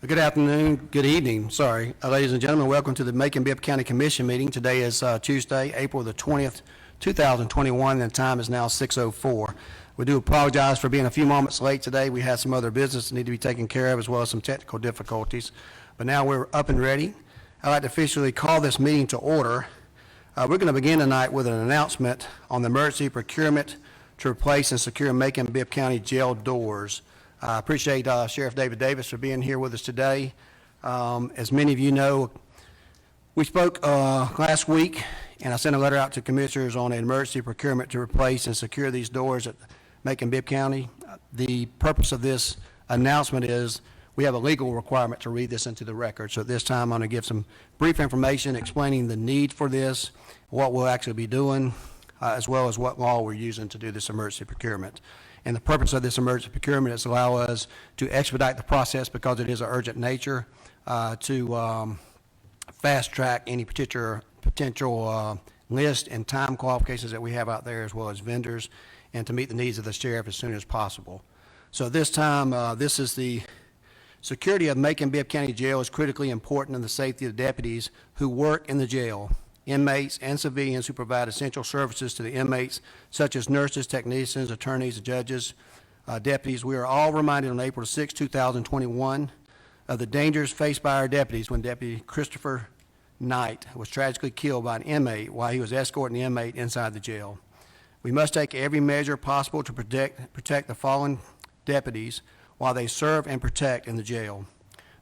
Good afternoon, good evening, sorry. Ladies and gentlemen, welcome to the Macon-Bibb County Commission meeting. Today is Tuesday, April the 20th, 2021, and the time is now 6:04. We do apologize for being a few moments late today. We had some other business that need to be taken care of as well as some technical difficulties. But now we're up and ready. I'd like to officially call this meeting to order. We're going to begin tonight with an announcement on the emergency procurement to replace and secure Macon-Bibb County jail doors. I appreciate Sheriff David Davis for being here with us today. As many of you know, we spoke last week, and I sent a letter out to commissioners on an emergency procurement to replace and secure these doors at Macon-Bibb County. The purpose of this announcement is we have a legal requirement to read this into the record. So at this time, I'm going to give some brief information explaining the need for this, what we'll actually be doing, as well as what law we're using to do this emergency procurement. And the purpose of this emergency procurement is to allow us to expedite the process because it is an urgent nature, to fast track any potential list and time qualifications that we have out there, as well as vendors, and to meet the needs of the sheriff as soon as possible. So this time, this is the security of Macon-Bibb County Jail is critically important in the safety of deputies who work in the jail, inmates, and civilians who provide essential services to the inmates, such as nurses, technicians, attorneys, judges, deputies. We are all reminded on April 6, 2021 of the dangers faced by our deputies when Deputy Christopher Knight was tragically killed by an inmate while he was escorting the inmate inside the jail. We must take every measure possible to protect the fallen deputies while they serve and protect in the jail.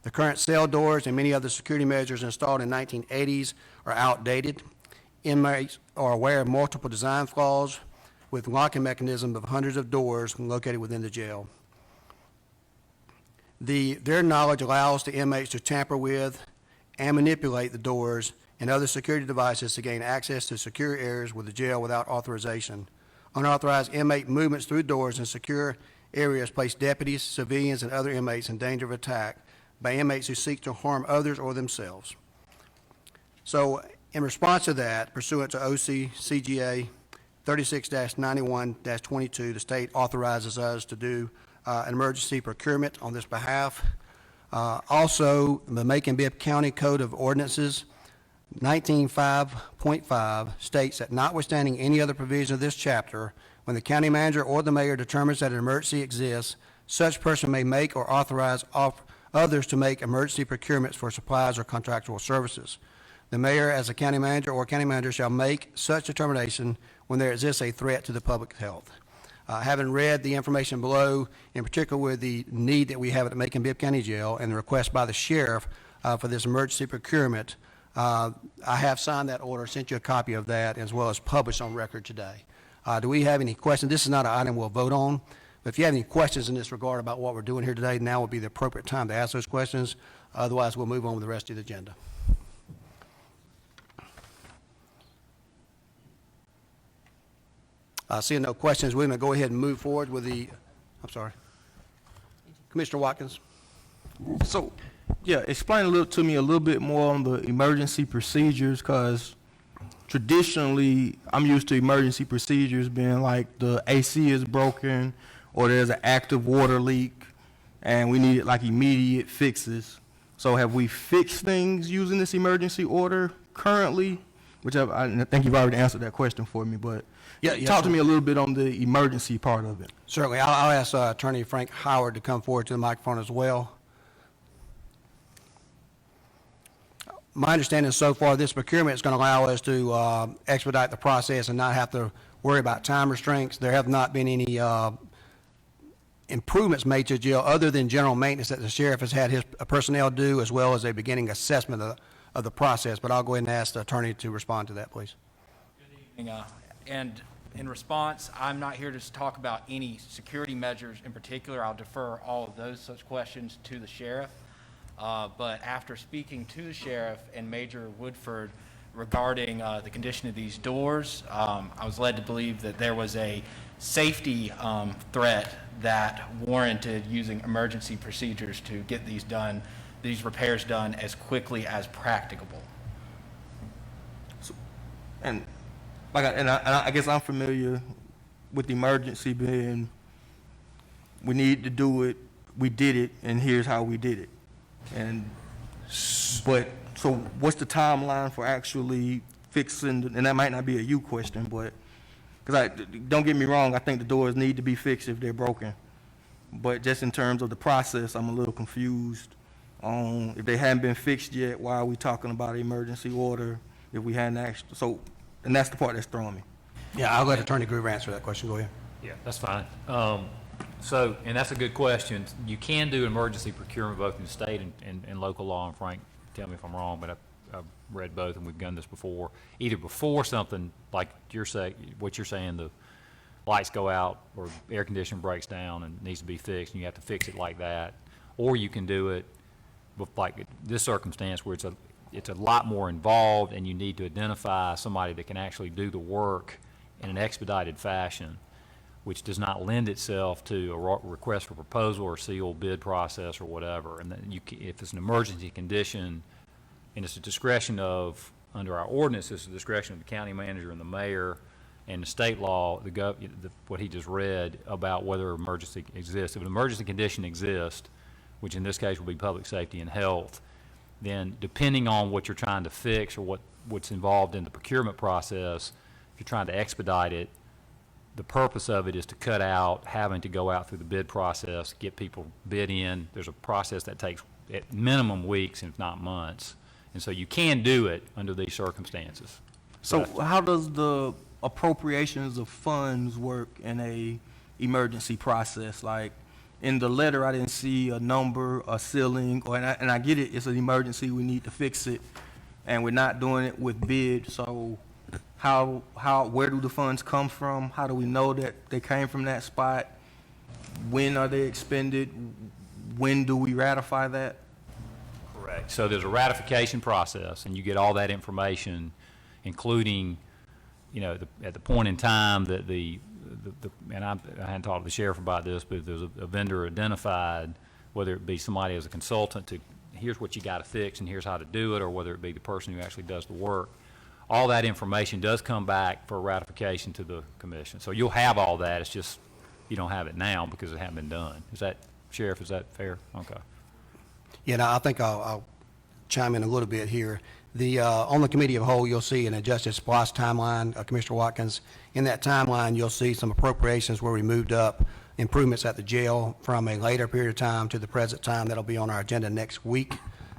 The current cell doors and many other security measures installed in 1980s are outdated. Inmates are aware of multiple design flaws with locking mechanism of hundreds of doors located within the jail. Their knowledge allows the inmates to tamper with and manipulate the doors and other security devices to gain access to secure areas with the jail without authorization. Unauthorized inmate movements through doors and secure areas place deputies, civilians, and other inmates in danger of attack by inmates who seek to harm others or themselves. So in response to that, pursuant to OC CGA 36-91-22, the state authorizes us to do an emergency procurement on this behalf. Also, the Macon-Bibb County Code of Ordinances 19.5.5 states that notwithstanding any other provision of this chapter, when the county manager or the mayor determines that an emergency exists, such person may make or authorize others to make emergency procurements for supplies or contractual services. The mayor, as a county manager or county manager, shall make such determination when there exists a threat to the public health. Having read the information below, in particular with the need that we have at the Macon-Bibb County Jail and the request by the sheriff for this emergency procurement, I have signed that order, sent you a copy of that, as well as published on record today. Do we have any questions? This is not an item we'll vote on, but if you have any questions in this regard about what we're doing here today, now would be the appropriate time to ask those questions. Otherwise, we'll move on with the rest of the agenda. Seeing no questions, we're going to go ahead and move forward with the, I'm sorry, Commissioner Watkins. So, yeah, explain to me a little bit more on the emergency procedures, because traditionally I'm used to emergency procedures being like the AC is broken or there's an active water leak and we need like immediate fixes. So have we fixed things using this emergency order currently? Which I think you've already answered that question for me, but talk to me a little bit on the emergency part of it. Certainly. I'll ask Attorney Frank Howard to come forward to the microphone as well. My understanding so far, this procurement is going to allow us to expedite the process and not have to worry about time restraints. There have not been any improvements made to the jail other than general maintenance that the sheriff has had his personnel do, as well as a beginning assessment of the process. But I'll go ahead and ask the attorney to respond to that, please. Good evening. And in response, I'm not here to talk about any security measures in particular. I'll defer all of those such questions to the sheriff. But after speaking to the sheriff and Major Woodford regarding the condition of these doors, I was led to believe that there was a safety threat that warranted using emergency procedures to get these repairs done as quickly as practicable. So, and I guess I'm familiar with emergency being we need to do it, we did it, and here's how we did it. And, but, so what's the timeline for actually fixing, and that might not be a you question, but, because don't get me wrong, I think the doors need to be fixed if they're broken. But just in terms of the process, I'm a little confused on if they haven't been fixed yet, why are we talking about an emergency order if we hadn't actually, so, and that's the part that's throwing me. Yeah, I'll let Attorney Groover answer that question. Go ahead. Yeah, that's fine. So, and that's a good question. You can do emergency procurement both in the state and local law, and Frank, tell me if I'm wrong, but I've read both and we've done this before. Either before something like what you're saying, the lights go out or air conditioner breaks down and needs to be fixed, and you have to fix it like that. Or you can do it like this circumstance where it's a lot more involved and you need to identify somebody that can actually do the work in an expedited fashion, which does not lend itself to a request for proposal or sealed bid process or whatever. And then if it's an emergency condition, and it's a discretion of, under our ordinance, it's a discretion of the county manager and the mayor, and the state law, what he just read about whether emergency exists. If an emergency condition exists, which in this case would be public safety and health, then depending on what you're trying to fix or what's involved in the procurement process, if you're trying to expedite it, the purpose of it is to cut out having to go out through the bid process, get people bid in. There's a process that takes at minimum weeks, if not months. And so you can do it under these circumstances. So how does the appropriations of funds work in a emergency process? Like, in the letter, I didn't see a number, a ceiling, and I get it, it's an emergency, we need to fix it, and we're not doing it with bid, so where do the funds come from? How do we know that they came from that spot? When are they expended? When do we ratify that? Correct. So there's a ratification process, and you get all that information, including, at the point in time that and I hadn't talked to the sheriff about this, but if there's a vendor identified, whether it be somebody as a consultant to, here's what you got to fix and here's how to do it, or whether it be the person who actually does the work, all that information does come back for ratification to the commission. So you'll have all that. It's just you don't have it now because it hasn't been done. Sheriff, is that fair? Okay. Yeah, now I think I'll chime in a little bit here. On the committee of whole, you'll see an adjusted SPOS timeline, Commissioner Watkins. In that timeline, you'll see some appropriations where we moved up improvements at the jail from a later period of time to the present time. That'll be on our agenda next week.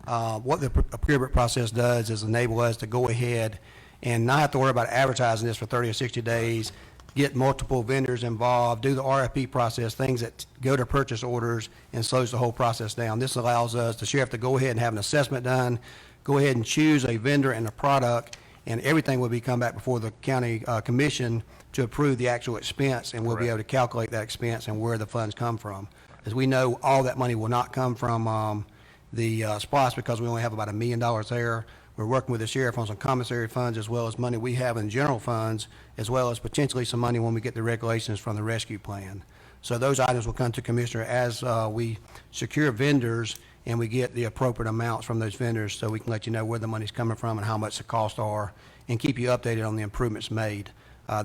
What the procurement process does is enable us to go ahead and not have to worry about advertising this for 30 or 60 days, get multiple vendors involved, do the RFP process, things that go to purchase orders, and slows the whole process down. This allows us, the sheriff, to go ahead and have an assessment done, go ahead and choose a vendor and a product, and everything will be come back before the county commission to approve the actual expense, and we'll be able to calculate that expense and where the funds come from. As we know, all that money will not come from the SPOS because we only have about $1 million there. We're working with the sheriff on some commissary funds as well as money we have in general funds, as well as potentially some money when we get the regulations from the rescue plan. So those items will come to Commissioner as we secure vendors and we get the appropriate amounts from those vendors, so we can let you know where the money's coming from and how much the costs are, and keep you updated on the improvements made.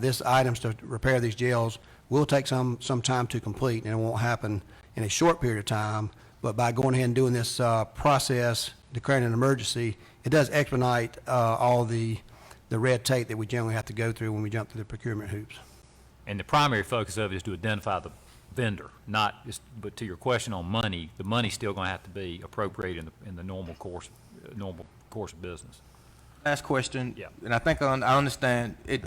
This items to repair these jails will take some time to complete, and it won't happen in a short period of time. But by going ahead and doing this process, declaring an emergency, it does expedite all the red tape that we generally have to go through when we jump through the procurement hoops. And the primary focus of it is to identify the vendor, but to your question on money, the money's still going to have to be appropriated in the normal course of business. Last question. Yeah. And I think I understand it.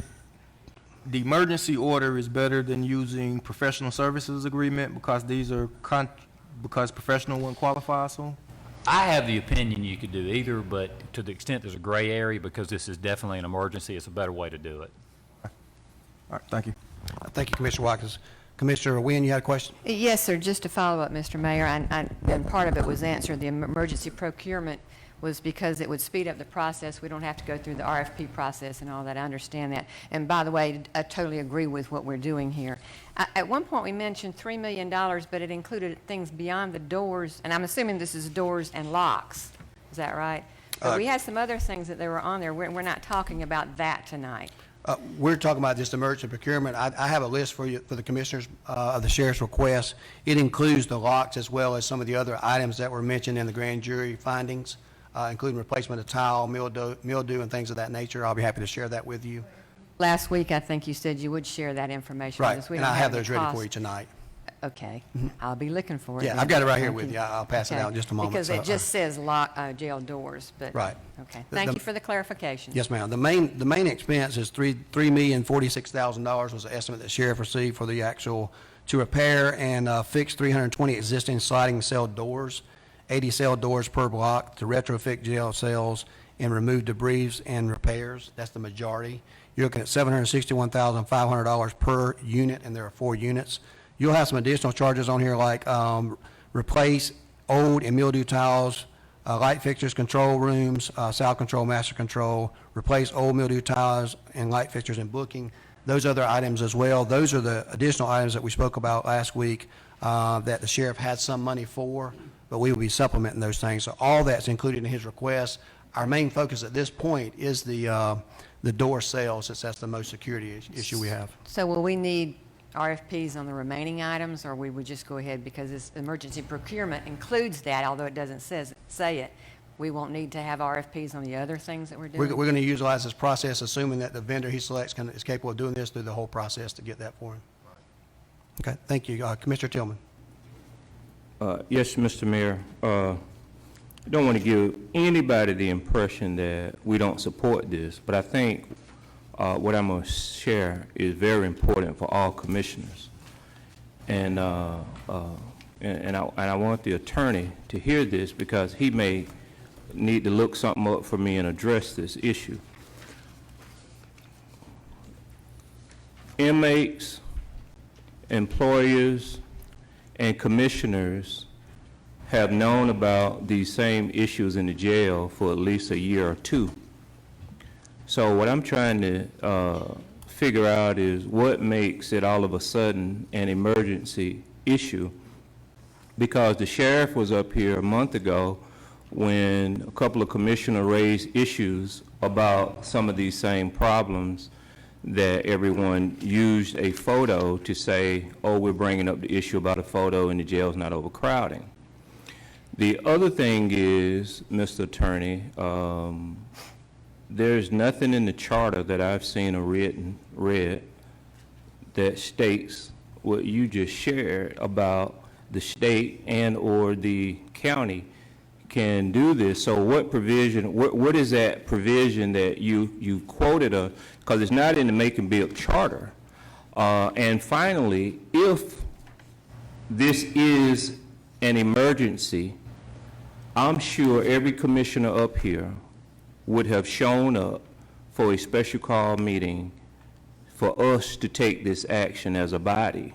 The emergency order is better than using professional services agreement because these are because professional wouldn't qualify. So I have the opinion you could do either, but to the extent there's a gray area, because this is definitely an emergency, it's a better way to do it. all right, thank you. Thank you, Commissioner Watkins. Commissioner Wynn, you had a question? Yes, sir. Just to follow up, Mr. Mayor, and part of it was answered. The emergency procurement was because it would speed up the process. We don't have to go through the RFP process and all that. I understand that. And by the way, I totally agree with what we're doing here. At one point, we mentioned $3 million, but it included things beyond the doors, and I'm assuming this is doors and locks. Is that right? But we had some other things that they were on there. We're not talking about that tonight. We're talking about just emergency procurement. I have a list for you, for the commissioners, of the sheriff's requests. It includes the locks as well as some of the other items that were mentioned in the grand jury findings, including replacement of tile, mildew, and things of that nature. I'll be happy to share that with you. Last week, I think you said you would share that information with Right, us. We and don't I have any those ready for cost. you tonight. Okay, I'll be looking for it. Yeah, then. I've got it right here Thank with you. I'll pass it Okay. out in just a moment. Because So, it just says lock, jail doors, but. Right. Okay, The- thank the- you for the clarification. Yes, ma'am. The main expense is $3,046,000 was the estimate that sheriff received for the actual, to repair and fix 320 existing sliding cell doors, 80 cell doors per block, to retrofit jail cells and remove debris and repairs. That's the majority. You're looking at $761,500 per unit, and there are 4 units. You'll have some additional charges on here like replace old and mildew tiles, light fixtures, control rooms, sound control, master control, replace old mildew tiles and light fixtures and booking. Those other items as well. Those are the additional items that we spoke about last week that the sheriff had some money for, but we will be supplementing those things. So all that's included in his request. Our main focus at this point is the door sales, since that's the most security issue we have. So will we need RFPs on the remaining items, or we would just go ahead, because this emergency procurement includes that, although it doesn't say it, we won't need to have RFPs on the other things that we're We're doing? going to utilize this process, assuming that the vendor he selects is capable of doing this through the whole process to get that for him. Okay, thank you. Commissioner Tillman. Yes, Mr. Mayor. I don't want to give anybody the impression that we don't support this, but I think what I'm going to share is very important for all commissioners. And I want the attorney to hear this, because he may need to look something up for me and address this issue. Inmates, employers, and commissioners have known about these same issues in the jail for at least a year or 2. So what I'm trying to figure out is what makes it all of a sudden an emergency issue, because the sheriff was up here a month ago when a couple of commissioners raised issues about some of these same problems, that everyone used a photo to say, oh, we're bringing up the issue about a photo and the jail's not overcrowding. The other thing is, Mr. Attorney, there's nothing in the charter that I've seen or read that states what you just shared about the state and or the county can do this. So what provision, what is that provision that you quoted, because it's not in the Macon-Bibb charter. And finally, if this is an emergency, I'm sure every commissioner up here would have shown up for a special call meeting for us to take this action as a body,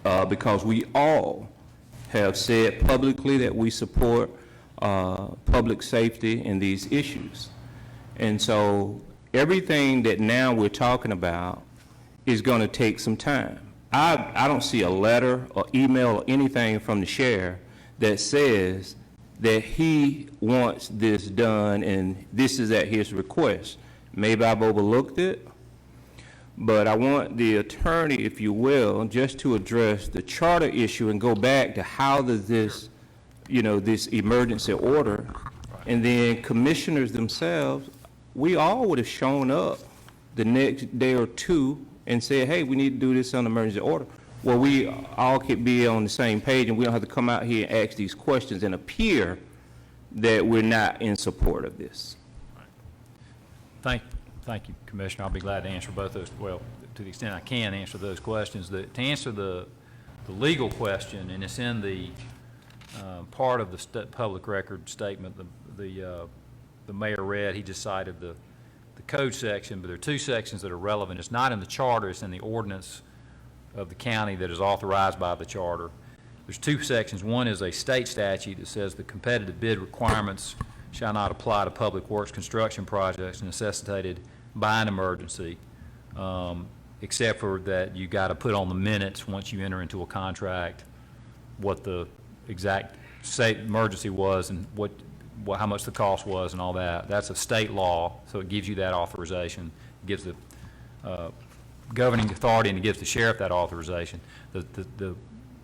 because we all have said publicly that we support public safety in these issues. And so everything that now we're talking about is going to take some time. I don't see a letter or email or anything from the sheriff that says that he wants this done and this is at his request. Maybe I've overlooked it, but I want the attorney, if you will, just to address the charter issue and go back to how does this, this emergency order, and then commissioners themselves, we all would have shown up the next day or 2 and said, hey, we need to do this on emergency order. Well, we all could be on the same page, and we don't have to come out here and ask these questions and appear that we're not in support of this. Thank you, Commissioner. I'll be glad to answer both those, well, to the extent I can answer those questions. To answer the legal question, and it's in the part of the public record statement the mayor read, he just cited the code section, but there are 2 sections that are relevant. It's not in the charter, it's in the ordinance of the county that is authorized by the charter. There's 2 sections. One is a state statute that says the competitive bid requirements shall not apply to public works construction projects necessitated by an emergency, except for that you got to put on the minutes once you enter into a contract what the exact state emergency was and how much the cost was and all that. That's a state law, so it gives you that authorization. gives the governing authority and it gives the sheriff that authorization. The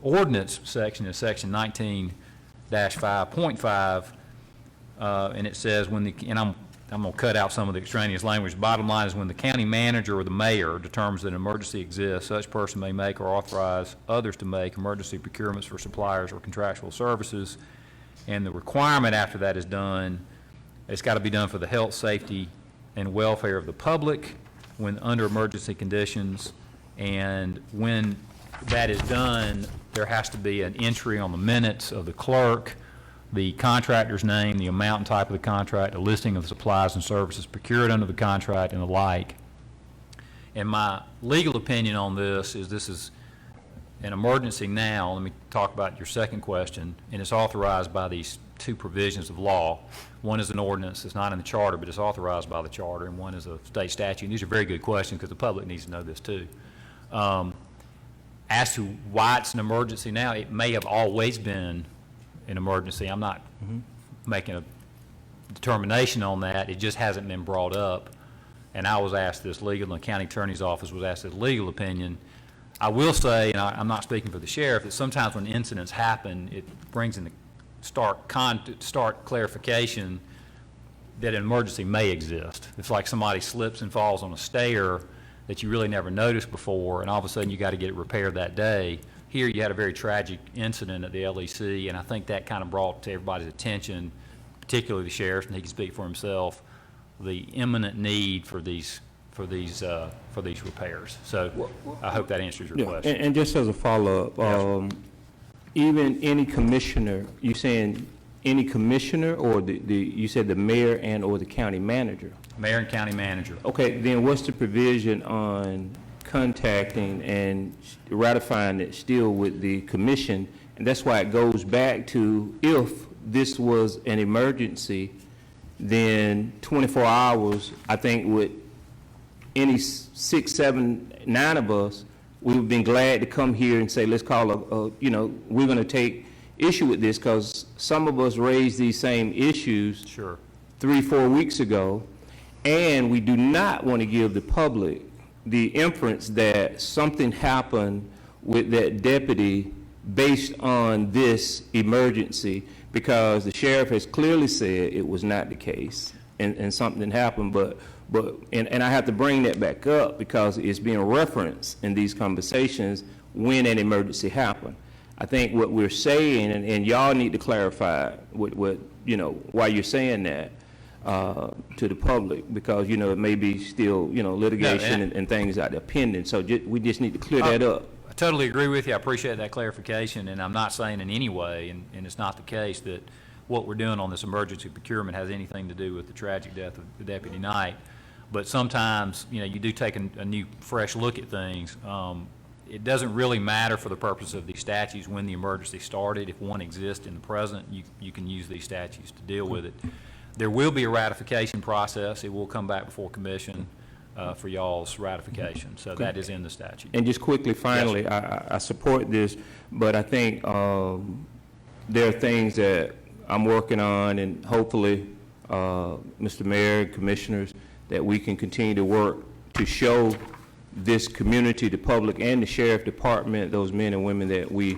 ordinance section is section 19-5.5, and it says when the, and I'm going to cut out some of the extraneous language. Bottom line is when the county manager or the mayor determines that an emergency exists, such person may make or authorize others to make emergency procurements for suppliers or contractual services. And the requirement after that is done, it's got to be done for the health, safety, and welfare of the public when under emergency conditions. And when that is done, there has to be an entry on the minutes of the clerk, the contractor's name, the amount and type of the contract, a listing of the supplies and services procured under the contract, and the like. And my legal opinion on this is an emergency now. Let me talk about your second question, and it's authorized by these two provisions of law. One is an ordinance. It's not in the charter, but it's authorized by the charter, and one is a state statute. And these are very good questions because the public needs to know this too. As to why it's an emergency now, it may have always been an emergency. I'm not making a determination on that. It just hasn't been brought up. And I was asked this legal, and the county attorney's office was asked this legal opinion. I will say, and I'm not speaking for the sheriff, that sometimes when incidents happen, it brings into stark clarification that an emergency may exist. It's like somebody slips and falls on a stair that you really never noticed before, and all of a sudden you got to get it repaired that day. Here you had a very tragic incident at the LEC, and I think that kind of brought to everybody's attention, particularly the sheriff, and he can speak for himself, the imminent need for these repairs. So I hope that answers your question. And just as a follow-up, even any commissioner, you saying any commissioner, or you said the mayor and or the county manager? Mayor and county manager. Okay, then what's the provision on contacting and ratifying it still with the commission? And that's why it goes back to, if this was an emergency, then 24 hours, I think with any 6, 7, 9 of us, we would have been glad to come here and say, let's call we're going to take issue with this, because some of us raised these same issues Sure. 3, 4 weeks ago, and we do not want to give the public the inference that something happened with that deputy based on this emergency, because the sheriff has clearly said it was not the case, and something happened, but I have to bring that back up because it's being referenced in these conversations when an emergency happened. I think what we're saying, and y'all need to clarify what why you're saying that to the public, because it may be still litigation and things out there pending. So we just need to clear that up. I totally agree with you. I appreciate that clarification, and I'm not saying in any way, and it's not the case, that what we're doing on this emergency procurement has anything to do with the tragic death of Deputy Knight. But sometimes, you do take a new, fresh look at things. It doesn't really matter for the purpose of these statutes when the emergency started. If one exists in the present, you can use these statutes to deal with it. There will be a ratification process. It will come back before commission for y'all's ratification. So that is in the statute. And just quickly, finally, I support this, but I think there are things that I'm working on, and hopefully, Mr. Mayor and Commissioners, that we can continue to work to show this community, the public, and the Sheriff Department, those men and women, that we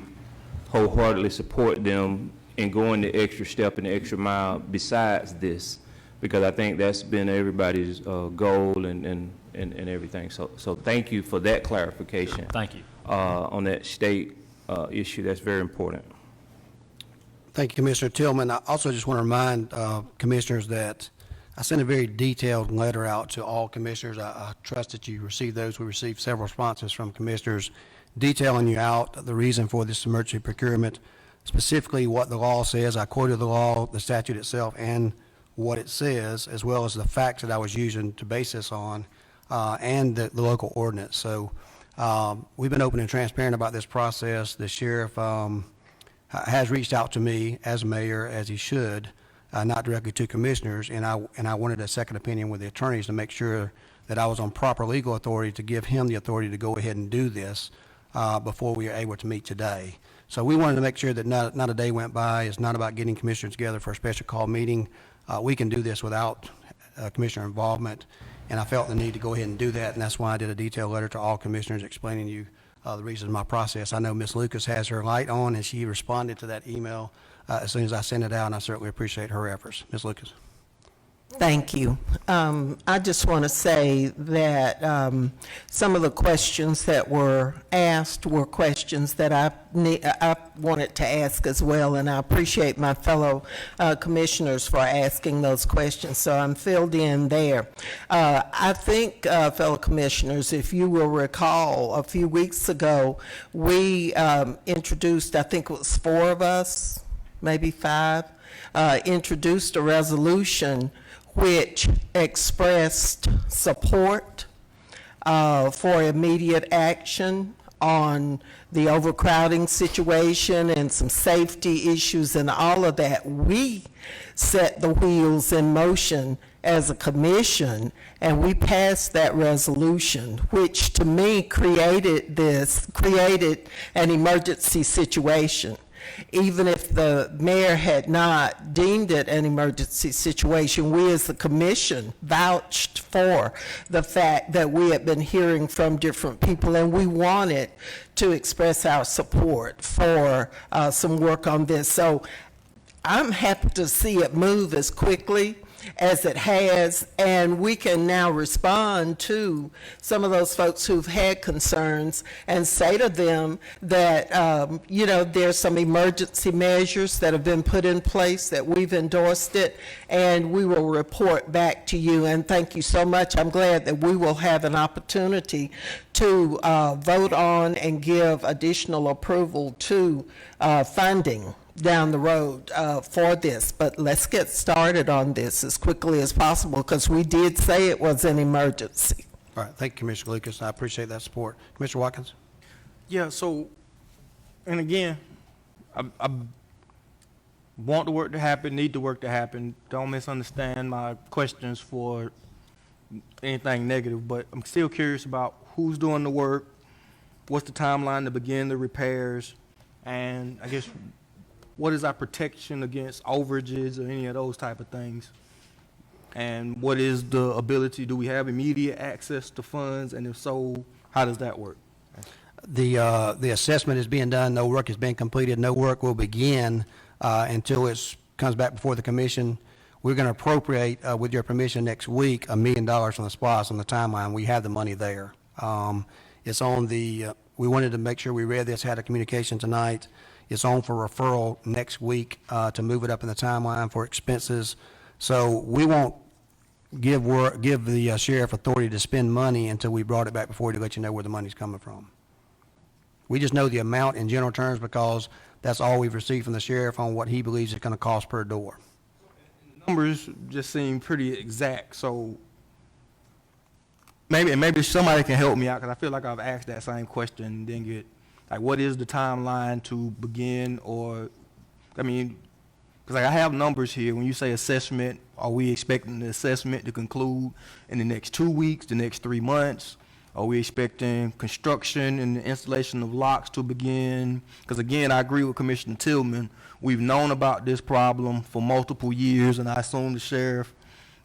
wholeheartedly support them in going the extra step and the extra mile besides this, because I think that's been everybody's goal and everything. So thank you for that clarification. Thank you. On that state issue. That's very important. Thank you, Commissioner Tillman. I also just want to remind commissioners that I sent a very detailed letter out to all commissioners. I trust that you received those. We received several responses from commissioners detailing you out the reason for this emergency procurement, specifically what the law says. I quoted the law, the statute itself, and what it says, as well as the facts that I was using to base this on, and the local ordinance. So we've been open and transparent about this process. The sheriff has reached out to me as mayor, as he should, not directly to commissioners, and I wanted a second opinion with the attorneys to make sure that I was on proper legal authority to give him the authority to go ahead and do this before we are able to meet today. So we wanted to make sure that not a day went by. It's not about getting commissioners together for a special call meeting. We can do this without commissioner involvement, and I felt the need to go ahead and do that, and that's why I did a detailed letter to all commissioners explaining to you the reason of my process. I know Ms. Lucas has her light on, and she responded to that email as soon as I sent it out, and I certainly appreciate her efforts. Ms. Lucas. Thank you. I just want to say that some of the questions that were asked were questions that I wanted to ask as well, and I appreciate my fellow commissioners for asking those questions, so I'm filled in there. I think, fellow commissioners, if you will recall, a few weeks ago, we introduced, I think it was 4 of us, maybe 5, introduced a resolution which expressed support for immediate action on the overcrowding situation and some safety issues and all of that. We set the wheels in motion as a commission, and we passed that resolution, which to me created an emergency situation. Even if the mayor had not deemed it an emergency situation, we as the commission vouched for the fact that we had been hearing from different people, and we wanted to express our support for some work on this. So I'm happy to see it move as quickly as it has, and we can now respond to some of those folks who've had concerns and say to them that, there's some emergency measures that have been put in place, that we've endorsed it, and we will report back to you. And thank you so much. I'm glad that we will have an opportunity to vote on and give additional approval to funding down the road for this, but let's get started on this as quickly as possible, because we did say it was an emergency. All right, thank you, Commissioner Lucas. I appreciate that support. Commissioner Watkins? Yeah, so, and again, I want the work to happen, need the work to happen. Don't misunderstand my questions for anything negative, but I'm still curious about who's doing the work, what's the timeline to begin the repairs, and I guess what is our protection against overages or any of those type of things? And what is the ability, do we have immediate access to funds, and if so, how does that work? The assessment is being done, no work has been completed, no work will begin until it comes back before the commission. We're going to appropriate, with your permission, next week, $1 million from the SPOS on the timeline. We have the money there. It's on the, we wanted to make sure we read this, had a communication tonight. It's on for referral next week to move it up in the timeline for expenses. So we won't give the sheriff authority to spend money until we brought it back before to let you know where the money's coming from. We just know the amount in general terms because that's all we've received from the sheriff on what he believes it's going to cost per door. Numbers just seem pretty exact, so maybe somebody can help me out, because I feel like I've asked that same question and didn't get, like, what is the timeline to begin, or, I mean, because I have numbers here. When you say assessment, are we expecting the assessment to conclude in the next 2 weeks, the next 3 months? Are we expecting construction and the installation of locks to begin? Because again, I agree with Commissioner Tillman. We've known about this problem for multiple years, and I assume the sheriff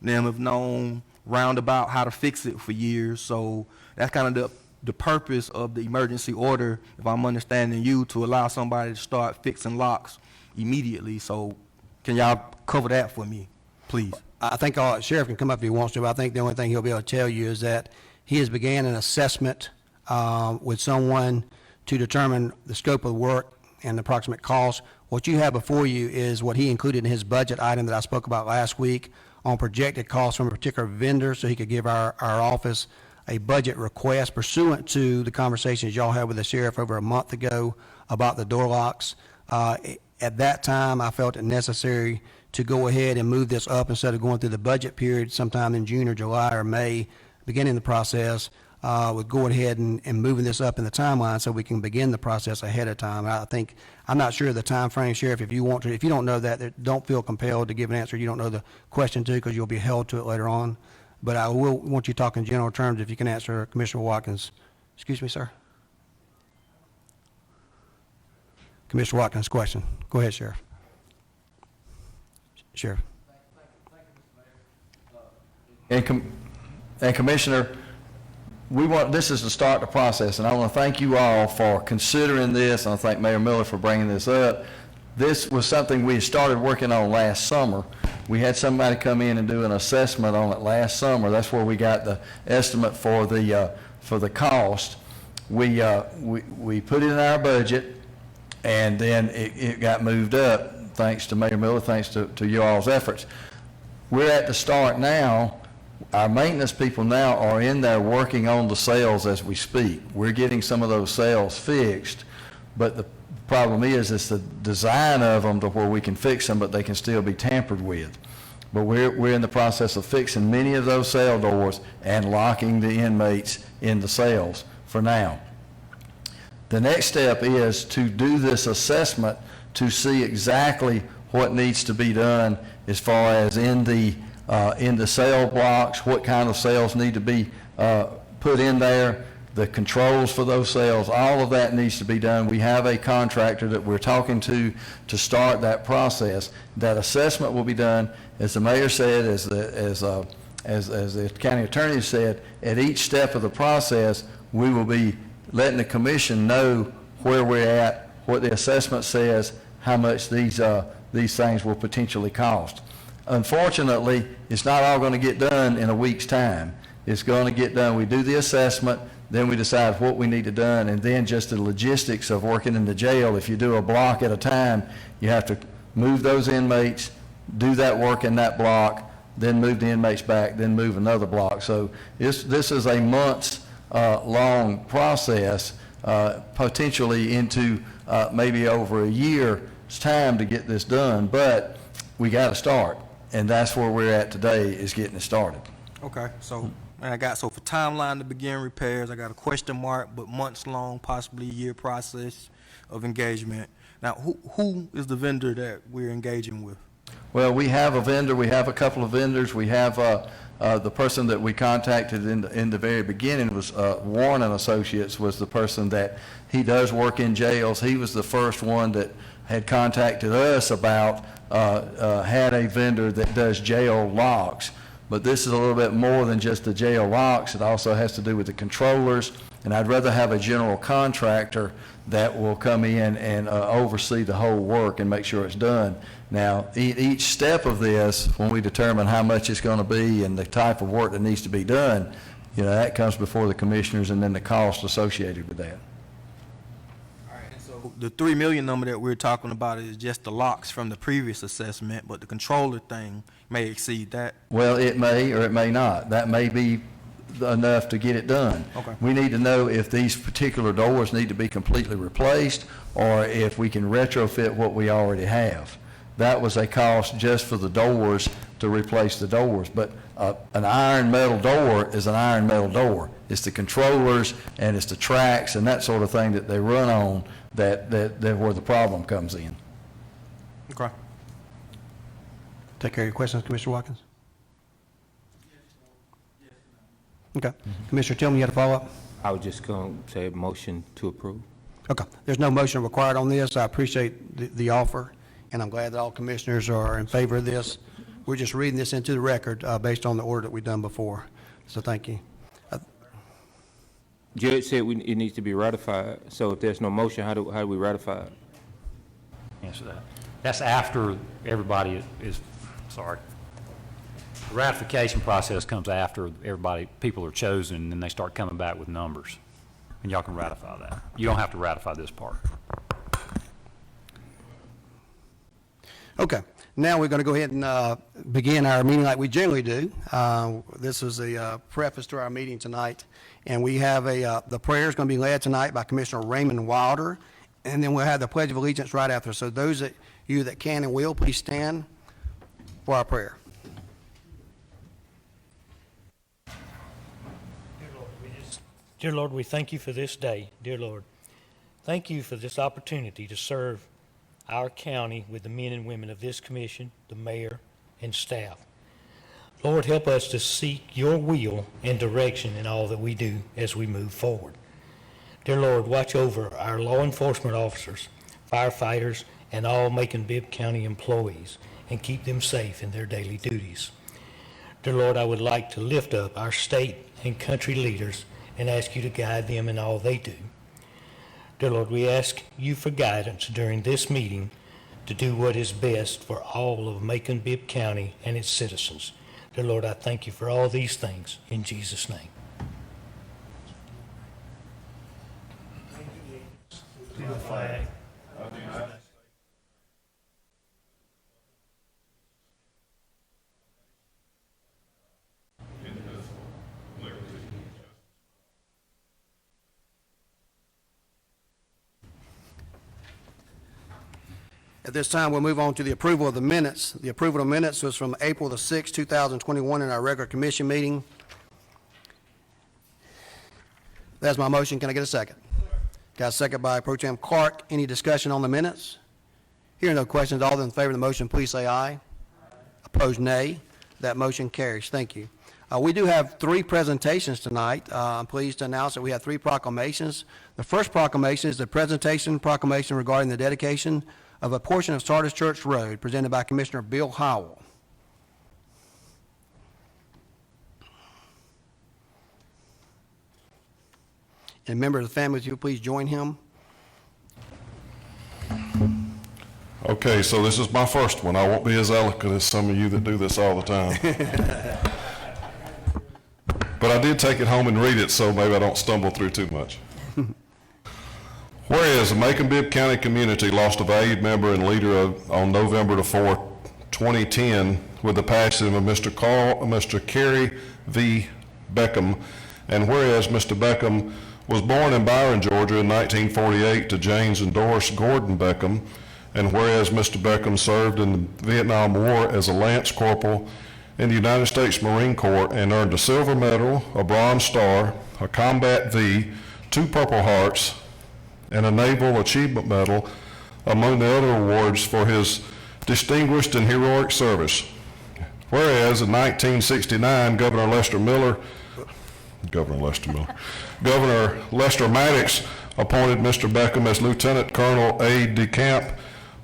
and them have known roundabout how to fix it for years. So that's kind of the purpose of the emergency order, if I'm understanding you, to allow somebody to start fixing locks immediately. So can y'all cover that for me, please? I think the sheriff can come up if he wants to, but I think the only thing he'll be able to tell you is that he has began an assessment with someone to determine the scope of the work and the approximate cost. What you have before you is what he included in his budget item that I spoke about last week on projected costs from a particular vendor, so he could give our office a budget request pursuant to the conversations y'all had with the sheriff over a month ago about the door locks. At that time, I felt it necessary to go ahead and move this up instead of going through the budget period sometime in June or July or May, beginning the process, with going ahead and moving this up in the timeline so we can begin the process ahead of time. I'm not sure of the time frame, Sheriff. If you want to, if you don't know that, don't feel compelled to give an answer you don't know the question to, because you'll be held to it later on. But I will want you to talk in general terms if you can answer Commissioner Watkins. Excuse me, sir. Commissioner Watkins' question. Go ahead, Sheriff. Sheriff. And And Commissioner, this is to start the process, and I want to thank you all for considering this, and I thank Mayor Miller for bringing this up. This was something we started working on last summer. We had somebody come in and do an assessment on it last summer. That's where we got the estimate for the cost. We put it in our budget, and then it got moved up, thanks to Mayor Miller, thanks to you all's efforts. We're at the start now. Our maintenance people now are in there working on the cells as we speak. We're getting some of those cells fixed, but the problem is it's the design of them to where we can fix them, but they can still be tampered with. But we're in the process of fixing many of those cell doors and locking the inmates in the cells for now. The next step is to do this assessment to see exactly what needs to be done as far as in the cell blocks, what kind of cells need to be put in there, the controls for those cells, all of that needs to be done. We have a contractor that we're talking to start that process. That assessment will be done, as the mayor said, as the county attorney said, at each step of the process, we will be letting the commission know where we're at, what the assessment says, how much these things will potentially cost. Unfortunately, it's not all going to get done in a week's time. It's going to get done. We do the assessment, then we decide what we need to done, and then just the logistics of working in the jail. If you do a block at a time, you have to move those inmates, do that work in that block, then move the inmates back, then move another block. So this is a months long process, potentially into maybe over a year's time to get this done, but we got to start, and that's where we're at today, is getting it started. Okay, so for timeline to begin repairs, I got a question mark, but months long, possibly year process of engagement. Now, who is the vendor that we're engaging with? Well, we have a vendor. We have a couple of vendors. We have the person that we contacted in the very beginning was Warren and Associates, was the person that he does work in jails. He was the first one that had contacted us about had a vendor that does jail locks. But this is a little bit more than just the jail locks. It also has to do with the controllers, and I'd rather have a general contractor that will come in and oversee the whole work and make sure it's done. Now, each step of this, when we determine how much it's going to be and the type of work that needs to be done, that comes before the commissioners, and then the cost associated with that. All right, so the $3 million number that we're talking about is just the locks from the previous assessment, but the controller thing may exceed that. Well, it may or it may not. That may be enough to get it done. Okay. We need to know if these particular doors need to be completely replaced or if we can retrofit what we already have. That was a cost just for the doors, to replace the doors. But an iron metal door is an iron metal door. It's the controllers and it's the tracks and that sort of thing that they run on that where the problem comes in. Okay. Take care of your questions, Commissioner Watkins. Okay. Commissioner Tillman, you had a follow-up? I was just going to say motion to approve. Okay. There's no motion required on this. I appreciate the offer, and I'm glad that all commissioners are in favor of this. We're just reading this into the record based on the order that we've done before. So thank you. Judge said it needs to be ratified, so if there's no motion, how do we ratify it? Answer that. That's after everybody sorry. The ratification process comes after people are chosen, and then they start coming back with numbers. And y'all can ratify that. You don't have to ratify this part. Okay. Now we're going to go ahead and begin our meeting like we generally do. This is a preface to our meeting tonight. And we have the prayer is going to be led tonight by Commissioner Raymond Wilder. And then we'll have the Pledge of Allegiance right after. So those of you that can and will, please stand for our prayer. Dear Lord, we thank you for this day. Dear Lord, thank you for this opportunity to serve our county with the men and women of this commission, the mayor, and staff. Lord, help us to seek your will and direction in all that we do as we move forward. Dear Lord, watch over our law enforcement officers, firefighters, and all Macon-Bibb County employees, and keep them safe in their daily duties. Dear Lord, I would like to lift up our state and country leaders and ask you to guide them in all they do. Dear Lord, we ask you for guidance during this meeting to do what is best for all of Macon-Bibb County and its citizens. Dear Lord, I thank you for all these things in Jesus' name. To the flag of the United States. At this time, we'll move on to the approval of the minutes. The approval of minutes was from April the 6th, 2021 in our regular commission meeting. That's my motion. Can I get a second? Got a second by Pro Tem Clark. Any discussion on the minutes? Hearing no questions, all those in favor of the motion, please say aye. Opposed, nay. That motion carries. Thank you. We do have 3 presentations tonight. I'm pleased to announce that we have 3 proclamations. The first proclamation is the proclamation regarding the dedication of a portion of Sardis Church Road, presented by Commissioner Bill Howell. And members of the family, if you would please join him. Okay, so this is my first one. I won't be as eloquent as some of you that do this all the time. But I did take it home and read it, so maybe I don't stumble through too much. Whereas the Macon-Bibb County community lost a valued member and leader on November the 4th, 2010, with the passing of Mr. Kerry V. Beckham, and whereas Mr. Beckham was born in Byron, Georgia in 1948 to James and Doris Gordon Beckham, and whereas Mr. Beckham served in the Vietnam War as a Lance Corporal in the United States Marine Corps and earned a Silver Medal, a Bronze Star, a Combat V, 2 Purple Hearts, and a Naval Achievement Medal, among the other awards for his distinguished and heroic service. Whereas in 1969, Governor Lester Maddox appointed Mr. Beckham as Lieutenant Colonel aide-de-camp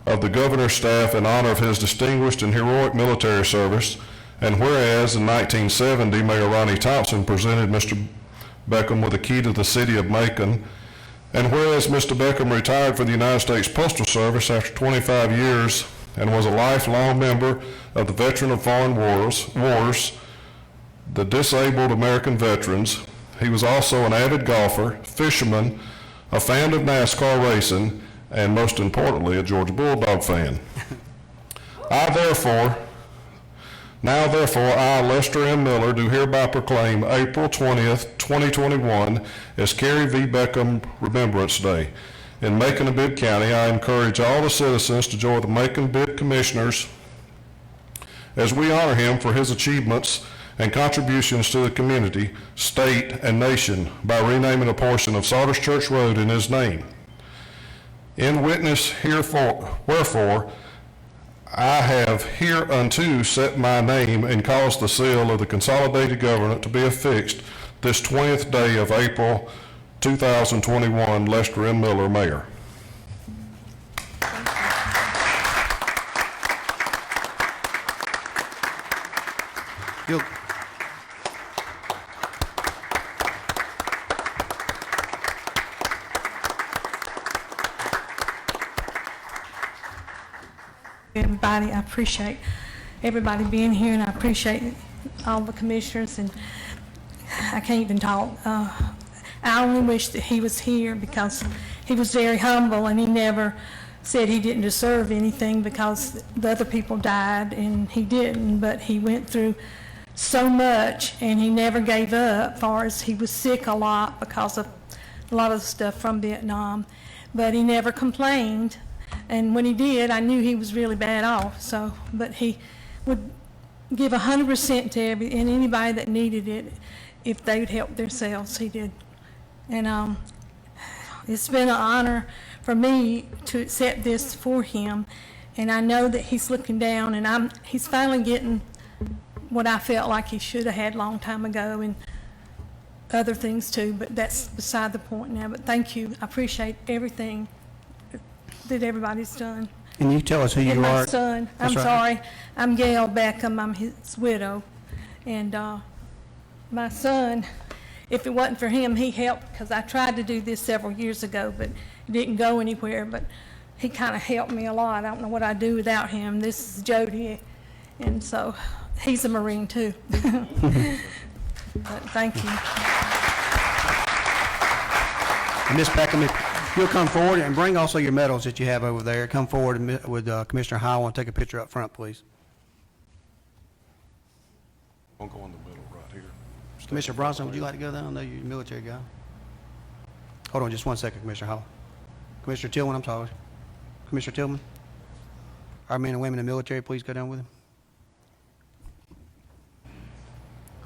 of the governor's staff in honor of his distinguished and heroic military service. And whereas in 1970, Mayor Ronnie Thompson presented Mr. Beckham with a key to the city of Macon. And whereas Mr. Beckham retired from the United States Postal Service after 25 years and was a lifelong member of the Veteran of Foreign Wars, the Disabled American Veterans, he was also an avid golfer, fisherman, a fan of NASCAR racing, and most importantly, a Georgia Bulldog fan. Now therefore, I, Lester M. Miller, do hereby proclaim April 20th, 2021 as Kerry V. Beckham Remembrance Day. In Macon-Bibb County, I encourage all the citizens to join the Macon-Bibb Commissioners as we honor him for his achievements and contributions to the community, state, and nation by renaming a portion of Sardis Church Road in his name. In witness wherefore, I have hereunto set my name and caused the seal of the consolidated government to be affixed this 20th day of April 2021, Lester M. Miller, Mayor. You'll- Everybody, I appreciate everybody being here, and I appreciate all the commissioners, and I can't even talk. I only wish that he was here because he was very humble, and he never said he didn't deserve anything because the other people died, and he didn't, but he went through so much, and he never gave up. Far as he was sick a lot because of a lot of stuff from Vietnam, but he never complained. And when he did, I knew he was really bad off. So, but he would give 100% to anybody that needed it if they would help themselves. He did, and it's been an honor for me to accept this for him. And I know that he's looking down, and he's finally getting what I felt like he should have had a long time ago, and other things too. But that's beside the point now. But thank you. I appreciate everything that everybody's done. Can you tell us who you And my are? son, I'm That's right. sorry, I'm Gail Beckham, I'm his widow, And my son, if it wasn't for him, he helped, because I tried to do this several years ago, but it didn't go anywhere. But he kind of helped me a lot. I don't know what I'd do without him. This is Jody, and so he's a Marine too. But thank you. And Ms. Peckham, if you'll come forward and bring also your medals that you have over there. Come forward and with Commissioner Howell and take a picture up front, please. I'll go in the middle right here. Commissioner Bronson, would you like to go down? I know you're a military guy. Hold on just one second, Commissioner Howell. Commissioner Tillman, I'm sorry. Commissioner Tillman. Our men and women in the military, please go down with him.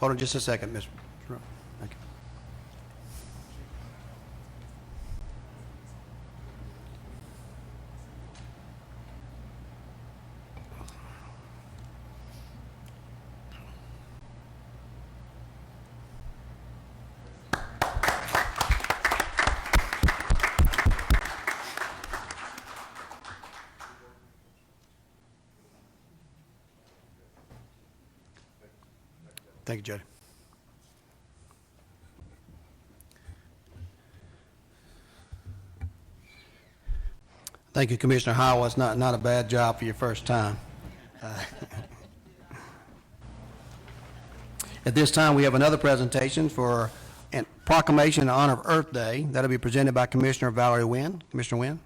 Hold on just a second, Mr. Thank you. Thank you, Jody. Thank you, Commissioner Howell. It's not a bad job for your first time. At this time, we have another presentation for a proclamation in honor of Earth Day. That'll be presented by Commissioner Valerie Wynn. Commissioner Wynn.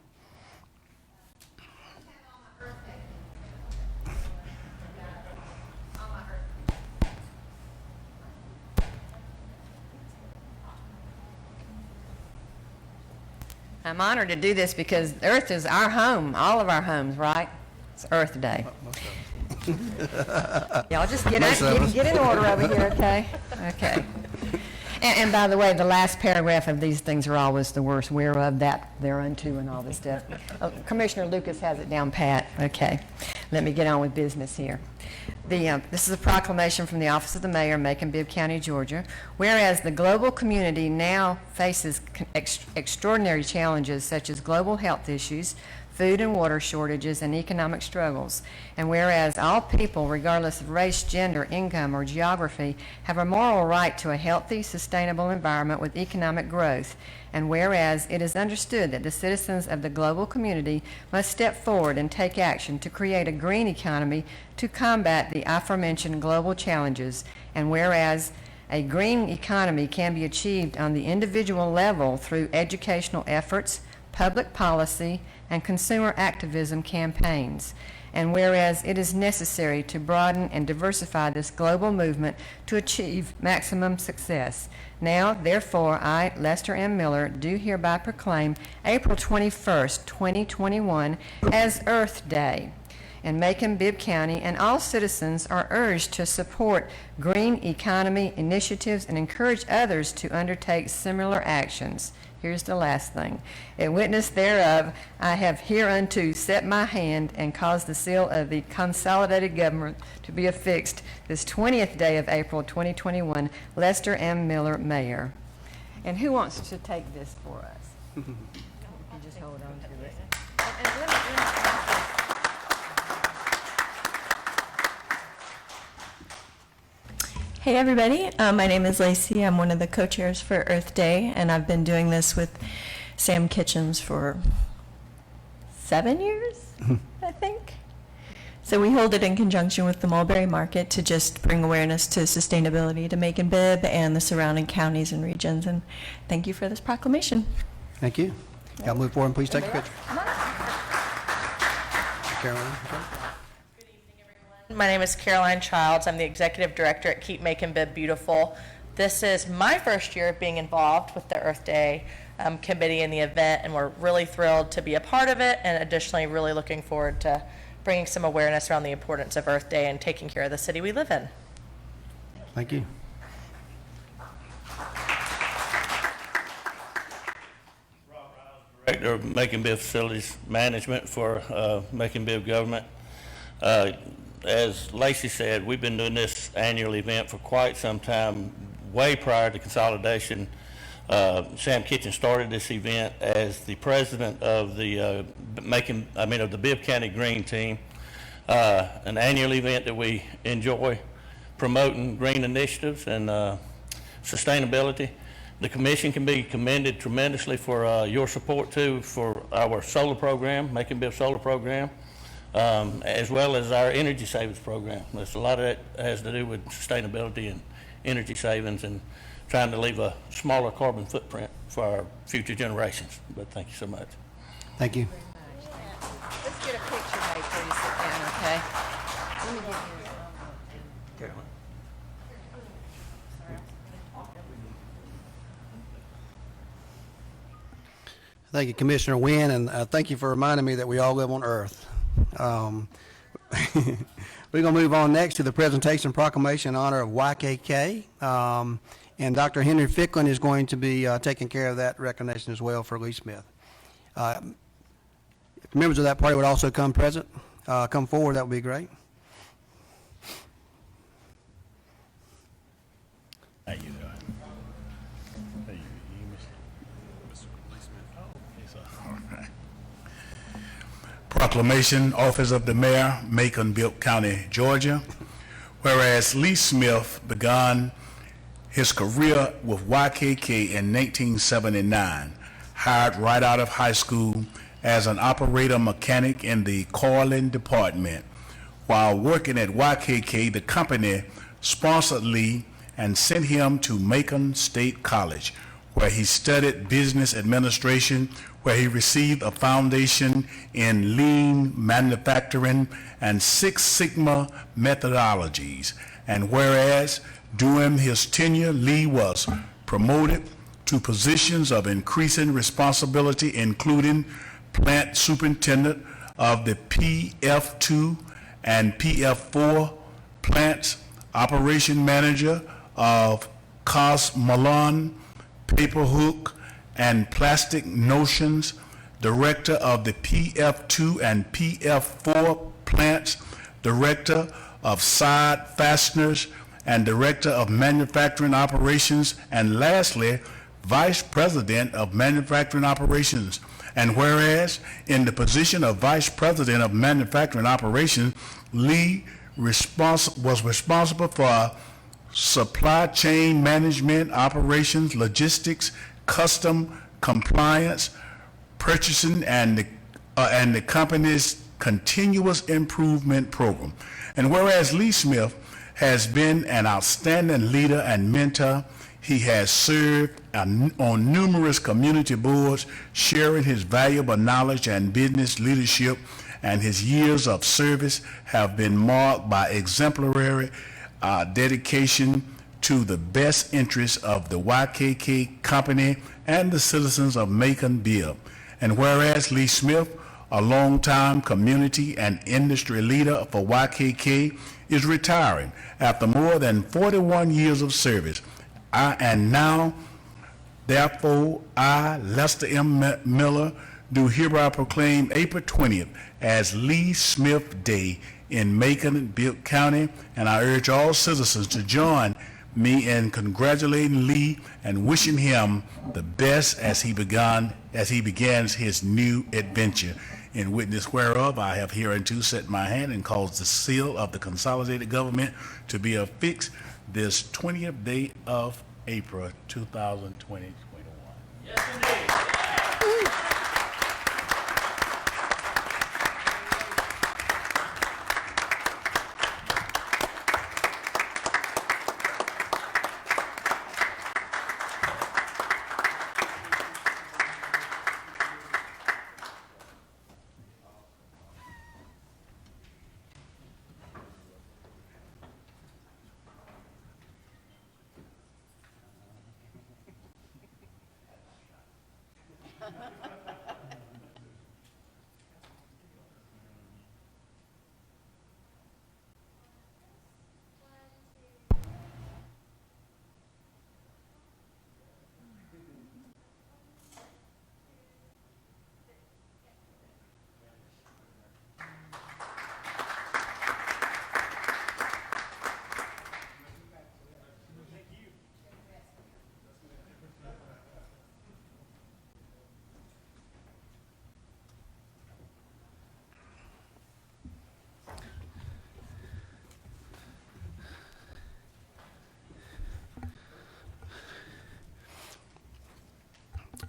I'm honored to do this because Earth is our home, all of our homes, right? It's Earth Day. Y'all just get in order over here, okay? Okay. And by the way, the last paragraph of these things are always the worst. Whereof, that, thereunto, and all this stuff. Oh, Commissioner Lucas has it down pat. Okay. Let me get on with business here. This is a proclamation from the Office of the Mayor, Macon-Bibb County, Georgia. Whereas the global community now faces extraordinary challenges such as global health issues, food and water shortages, and economic struggles. And whereas all people, regardless of race, gender, income, or geography, have a moral right to a healthy, sustainable environment with economic growth. And whereas it is understood that the citizens of the global community must step forward and take action to create a green economy to combat the aforementioned global challenges. And whereas a green economy can be achieved on the individual level through educational efforts, public policy, and consumer activism campaigns. And whereas it is necessary to broaden and diversify this global movement to achieve maximum success. Now, therefore, I, Lester M. Miller, do hereby proclaim April 21st, 2021 as Earth Day in Macon-Bibb County, and all citizens are urged to support green economy initiatives and encourage others to undertake similar actions. Here's the last thing. In witness thereof, I have hereunto set my hand and caused the seal of the consolidated government to be affixed this 20th day of April 2021, Lester M. Miller, Mayor. And who wants to take this for us? You can just hold on to it. And let me Hey everybody, my name is Lacey. I'm one of the co-chairs for Earth Day, and I've been doing this with Sam Kitchens for 7 years, I think. So we hold it in conjunction with the Mulberry Market to just bring awareness to sustainability to Macon-Bibb and the surrounding counties and regions, and thank you for this proclamation. Thank you. Y'all move forward and please take a picture. Caroline, okay. My name is Caroline Childs. I'm the Executive Director at Keep Macon-Bibb Beautiful. This is my first year of being involved with the Earth Day committee and the event, and we're really thrilled to be a part of it, and additionally really looking forward to bringing some awareness around the importance of Earth Day and taking care of the city we live in. Thank you. Director of Macon-Bibb Facilities Management for Macon-Bibb government. As Lacey said, we've been doing this annual event for quite some time, way prior to consolidation. Sam Kitchen started this event as the president of the of the Bibb County Green Team, an annual event that we enjoy. promoting green initiatives and sustainability. The commission can be commended tremendously for your support too for our solar program, Macon-Bibb solar program, as well as our energy savings program. There's a lot of that has to do with sustainability and energy savings and trying to leave a smaller carbon footprint for our future generations. But thank you so much. Thank you. Let's get a picture made before you sit down, okay? Let me get you. Thank you, Commissioner Wynn, and thank you for reminding me that we all live on Earth. We're going to move on next to the presentation proclamation in honor of YKK. And Dr. Henry Ficklin is going to be taking care of that recognition as well for Lee Smith. If members of that party would also come forward, that would be great. How you doing? Proclamation, Office of the Mayor, Macon-Bibb County, Georgia. Whereas Lee Smith began his career with YKK in 1979, hired right out of high school as an operator mechanic in the coiling department. While working at YKK, the company sponsored Lee and sent him to Macon State College, where he studied business administration, where he received a foundation in lean manufacturing and Six Sigma methodologies. And whereas during his tenure, Lee was promoted to positions of increasing responsibility, including plant superintendent of the PF2 and PF4 plants, operation manager of Cosmolan, Paperhook, and Plastic Notions, director of the PF2 and PF4 plants, director of Side Fasteners, and director of manufacturing operations, and lastly, vice president of manufacturing operations. And whereas in the position of vice president of manufacturing operations, Lee was responsible for supply chain management, operations, logistics, custom compliance, purchasing, and the company's continuous improvement program. And whereas Lee Smith has been an outstanding leader and mentor, he has served on numerous community boards, sharing his valuable knowledge and business leadership, and his years of service have been marked by exemplary dedication to the best interests of the YKK company and the citizens of Macon-Bibb. And whereas Lee Smith, a longtime community and industry leader for YKK, is retiring after more than 41 years of service, therefore, I, Lester M. Miller, do hereby proclaim April 20th as Lee Smith Day in Macon-Bibb County, and I urge all citizens to join me in congratulating Lee and wishing him the best as he begins his new adventure. In witness whereof, I have hereunto set my hand and caused the seal of the consolidated government to be affixed this 20th day of April 2020. Yes, indeed.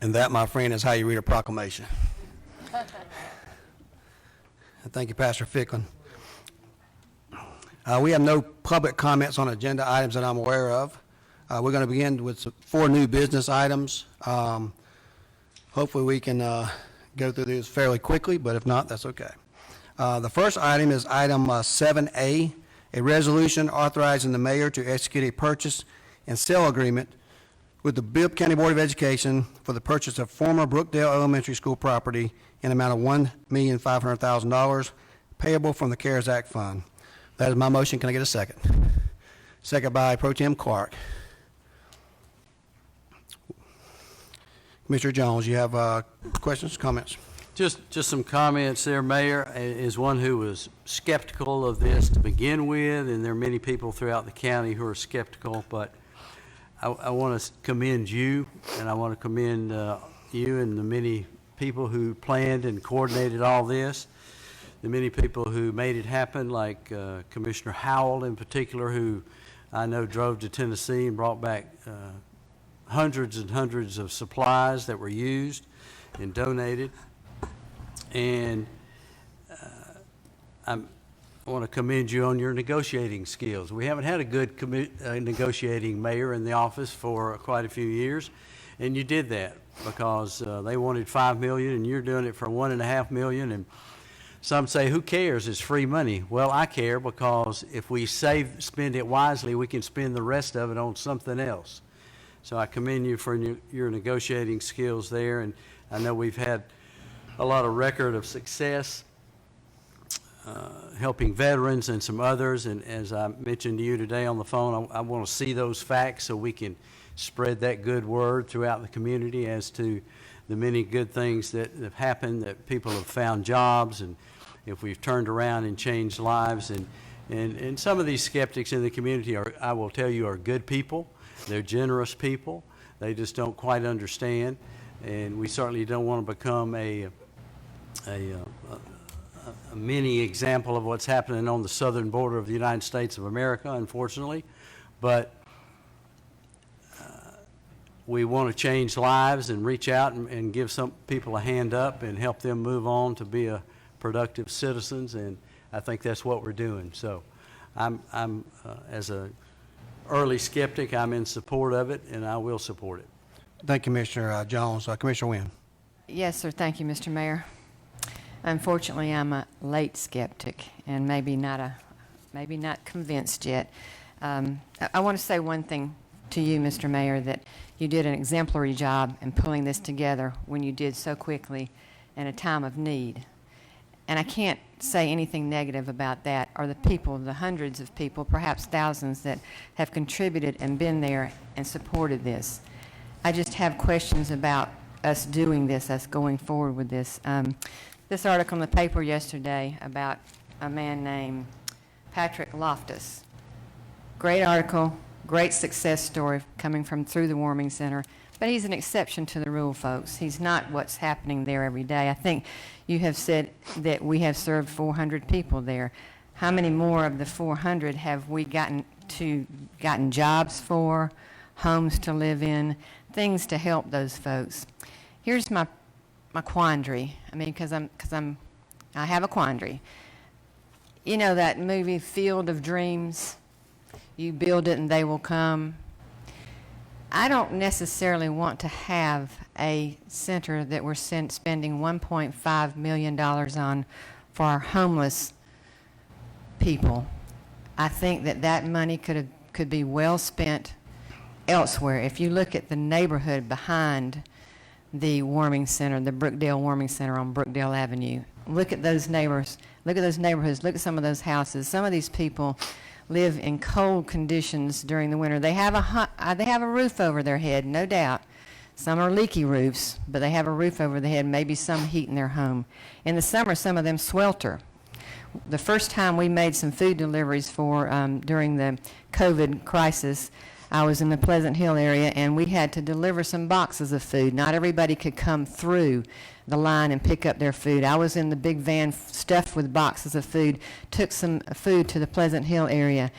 And that, my friend, is how you read a proclamation. Thank you, Pastor Ficklin. We have no public comments on agenda items that I'm aware of. We're going to begin with 4 new business items. Hopefully we can go through these fairly quickly, but if not, that's okay. The first item is item 7A, a resolution authorizing the mayor to execute a purchase and sale agreement with the Bibb County Board of Education for the purchase of former Brookdale Elementary School property in an amount of $1,500,000 payable from the CARES Act Fund. That is my motion. Can I get a second? Second by Pro Tem Clark. Commissioner Jones, you have questions, comments? Just some comments there, Mayor. As one who was skeptical of this to begin with, and there are many people throughout the county who are skeptical, but I want to commend you, and I want to commend you and the many people who planned and coordinated all this, the many people who made it happen, like Commissioner Howell in particular, who I know drove to Tennessee and brought back hundreds and hundreds of supplies that were used and donated. And I want to commend you on your negotiating skills. We haven't had a good negotiating mayor in the office for quite a few years, and you did that because they wanted $5 million and you're doing it for $1.5 million. And some say, who cares? It's free money. Well, I care because if we spend it wisely, we can spend the rest of it on something else. So I commend you for your negotiating skills there, and I know we've had a lot of record of success helping veterans and some others, and as I mentioned to you today on the phone, I want to see those facts so we can spread that good word throughout the community as to the many good things that have happened, that people have found jobs, and if we've turned around and changed lives. And some of these skeptics in the community are, I will tell you, are good people. They're generous people. They just don't quite understand, and we certainly don't want to become a mini example of what's happening on the southern border of the United States of America, unfortunately. But we want to change lives and reach out and give some people a hand up and help them move on to be a productive citizens, and I think that's what we're doing. So I'm as a early skeptic, I'm in support of it, and I will support it. Thank you, Commissioner Jones. Commissioner Wynn. Yes, sir. Thank you, Mr. Mayor. Unfortunately, I'm a late skeptic and maybe not convinced yet. I want to say one thing to you, Mr. Mayor, that you did an exemplary job in pulling this together when you did so quickly in a time of need. And I can't say anything negative about that, or the people, the hundreds of people, perhaps thousands, that have contributed and been there and supported this. I just have questions about us doing this, us going forward with this. This article in the paper yesterday about a man named Patrick Loftus. Great article, great success story coming from through the Warming Center, but he's an exception to the rule, folks. He's not what's happening there every day. I think you have said that we have served 400 people there. How many more of the 400 have we gotten jobs for, homes to live in, things to help those folks? Here's my quandary. I mean, because I have a quandary. You know that movie Field of Dreams? You build it and they will come. I don't necessarily want to have a center that we're spending $1.5 million on for our homeless people. I think that money could be well spent elsewhere. If you look at the neighborhood behind the Warming Center, the Brookdale Warming Center on Brookdale Avenue, look at those neighbors, look at those neighborhoods, look at some of those houses. Some of these people live in cold conditions during the winter. They have a roof over their head, no doubt. Some are leaky roofs, but they have a roof over their head, maybe some heat in their home. In the summer, some of them swelter. The first time we made some food deliveries during the COVID crisis, I was in the Pleasant Hill area, and we had to deliver some boxes of food. Not everybody could come through the line and pick up their food. I was in the big van stuffed with boxes of food, took some food to the Pleasant Hill area.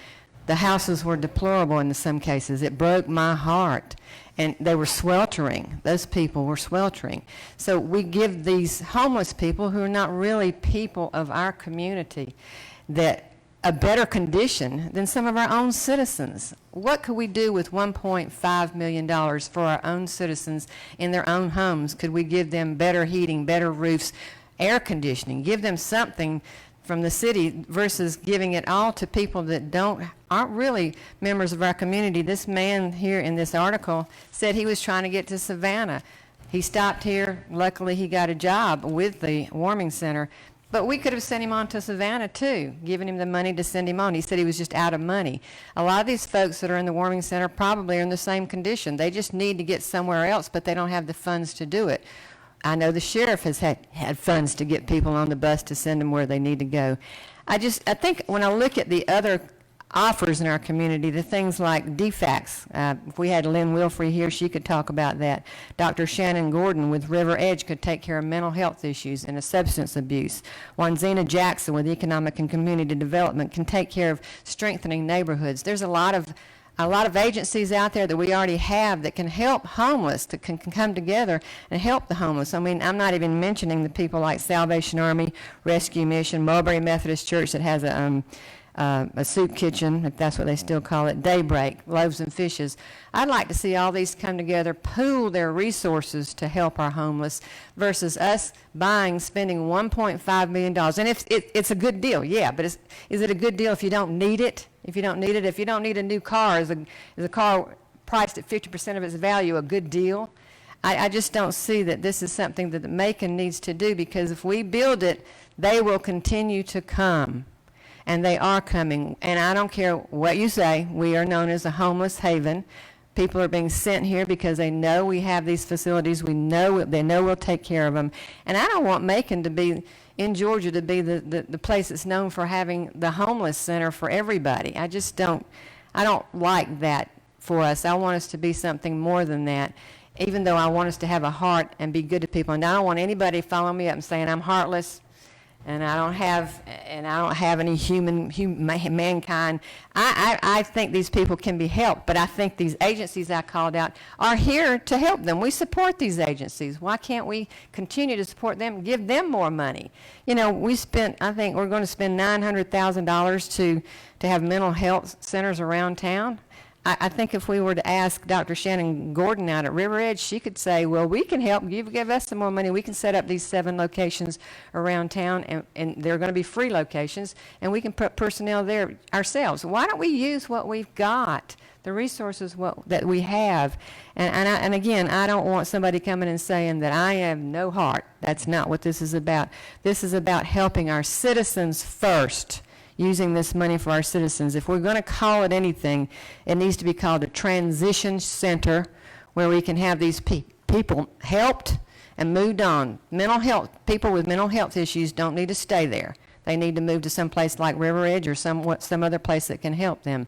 The houses were deplorable in some cases. It broke my heart. And they were sweltering. Those people were sweltering. So we give these homeless people, who are not really people of our community, that a better condition than some of our own citizens. What could we do with $1.5 million for our own citizens in their own homes? Could we give them better heating, better roofs, air conditioning, give them something from the city versus giving it all to people that aren't really members of our community? This man here in this article said he was trying to get to Savannah. He stopped here. Luckily, he got a job with the warming center. But we could have sent him on to Savannah, too, given him the money to send him on. He said he was just out of money. A lot of these folks that are in the warming center probably are in the same condition. They just need to get somewhere else, but they don't have the funds to do it. I know the sheriff has had funds to get people on the bus to send them where they need to go. I think when I look at the other offers in our community, the things like DFACS, if we had Lynn Wilfrey here, she could talk about that. Dr. Shannon Gordon with River Edge could take care of mental health issues and substance abuse. Wanzina Jackson with Economic and Community Development can take care of strengthening neighborhoods. There's a lot of agencies out there that we already have that can help homeless, that can come together and help the homeless. I mean, I'm not even mentioning the people like Salvation Army, Rescue Mission, Mulberry Methodist Church that has a soup kitchen, if that's what they still call it, Daybreak, Loaves and Fishes. I'd like to see all these come together, pool their resources to help our homeless versus us spending $1.5 million. And it's a good deal, yeah, but is it a good deal if you don't need it? If you don't need a new car, is a car priced at 50% of its value a good deal? I just don't see that this is something that Macon needs to do, because if we build it, they will continue to come. And they are coming. And I don't care what you say, we are known as a homeless haven. People are being sent here because they know we have these facilities. They know we'll take care of them. And I don't want Macon to be, in Georgia, to be the place that's known for having the homeless center for everybody. I don't like that for us. I want us to be something more than that, even though I want us to have a heart and be good to people. And I don't want anybody following me up and saying I'm heartless, and I don't have any mankind. I think these people can be helped, but I think these agencies I called out are here to help them. We support these agencies. Why can't we continue to support them, give them more money? You know, I think we're going to spend $900,000 to have mental health centers around town. I think if we were to ask Dr. Shannon Gordon out at River Edge, she could say, well, we can help. Give us some more money. We can set up these 7 locations around town, and they're going to be free locations, and we can put personnel there ourselves. Why don't we use what we've got, the resources that we have? And again, I don't want somebody coming and saying that I have no heart. That's not what this is about. This is about helping our citizens first, using this money for our citizens. If we're going to call it anything, it needs to be called a transition center where we can have these people helped and moved on. Mental health, people with mental health issues don't need to stay there. They need to move to some place like River Edge or some other place that can help them.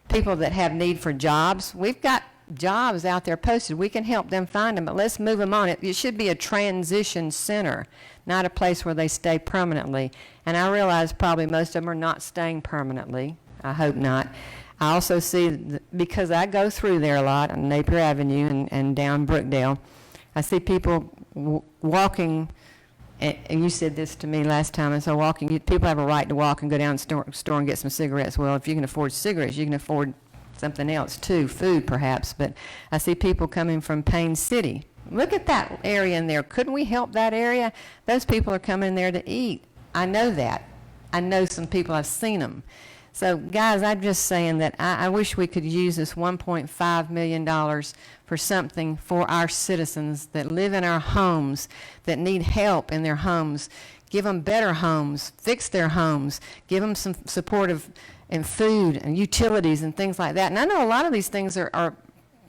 People that have need for jobs, we've got jobs out there posted. We can help them find them, but let's move them on. It should be a transition center, not a place where they stay permanently. And I realize probably most of them are not staying permanently. I hope not. I also see, because I go through there a lot on Napier Avenue and down Brookdale, I see people walking, and you said this to me last time, and so people have a right to walk and go down to the store and get some cigarettes. Well, if you can afford cigarettes, you can afford something else too, food perhaps. But I see people coming from Payne City. Look at that area in there. Couldn't we help that area? Those people are coming there to eat. I know that. I know some people, I've seen them. So guys, I'm just saying that I wish we could use this $1.5 million for something for our citizens that live in our homes, that need help in their homes. Give them better homes, fix their homes, give them some supportive and food and utilities and things like that. And I know a lot of these things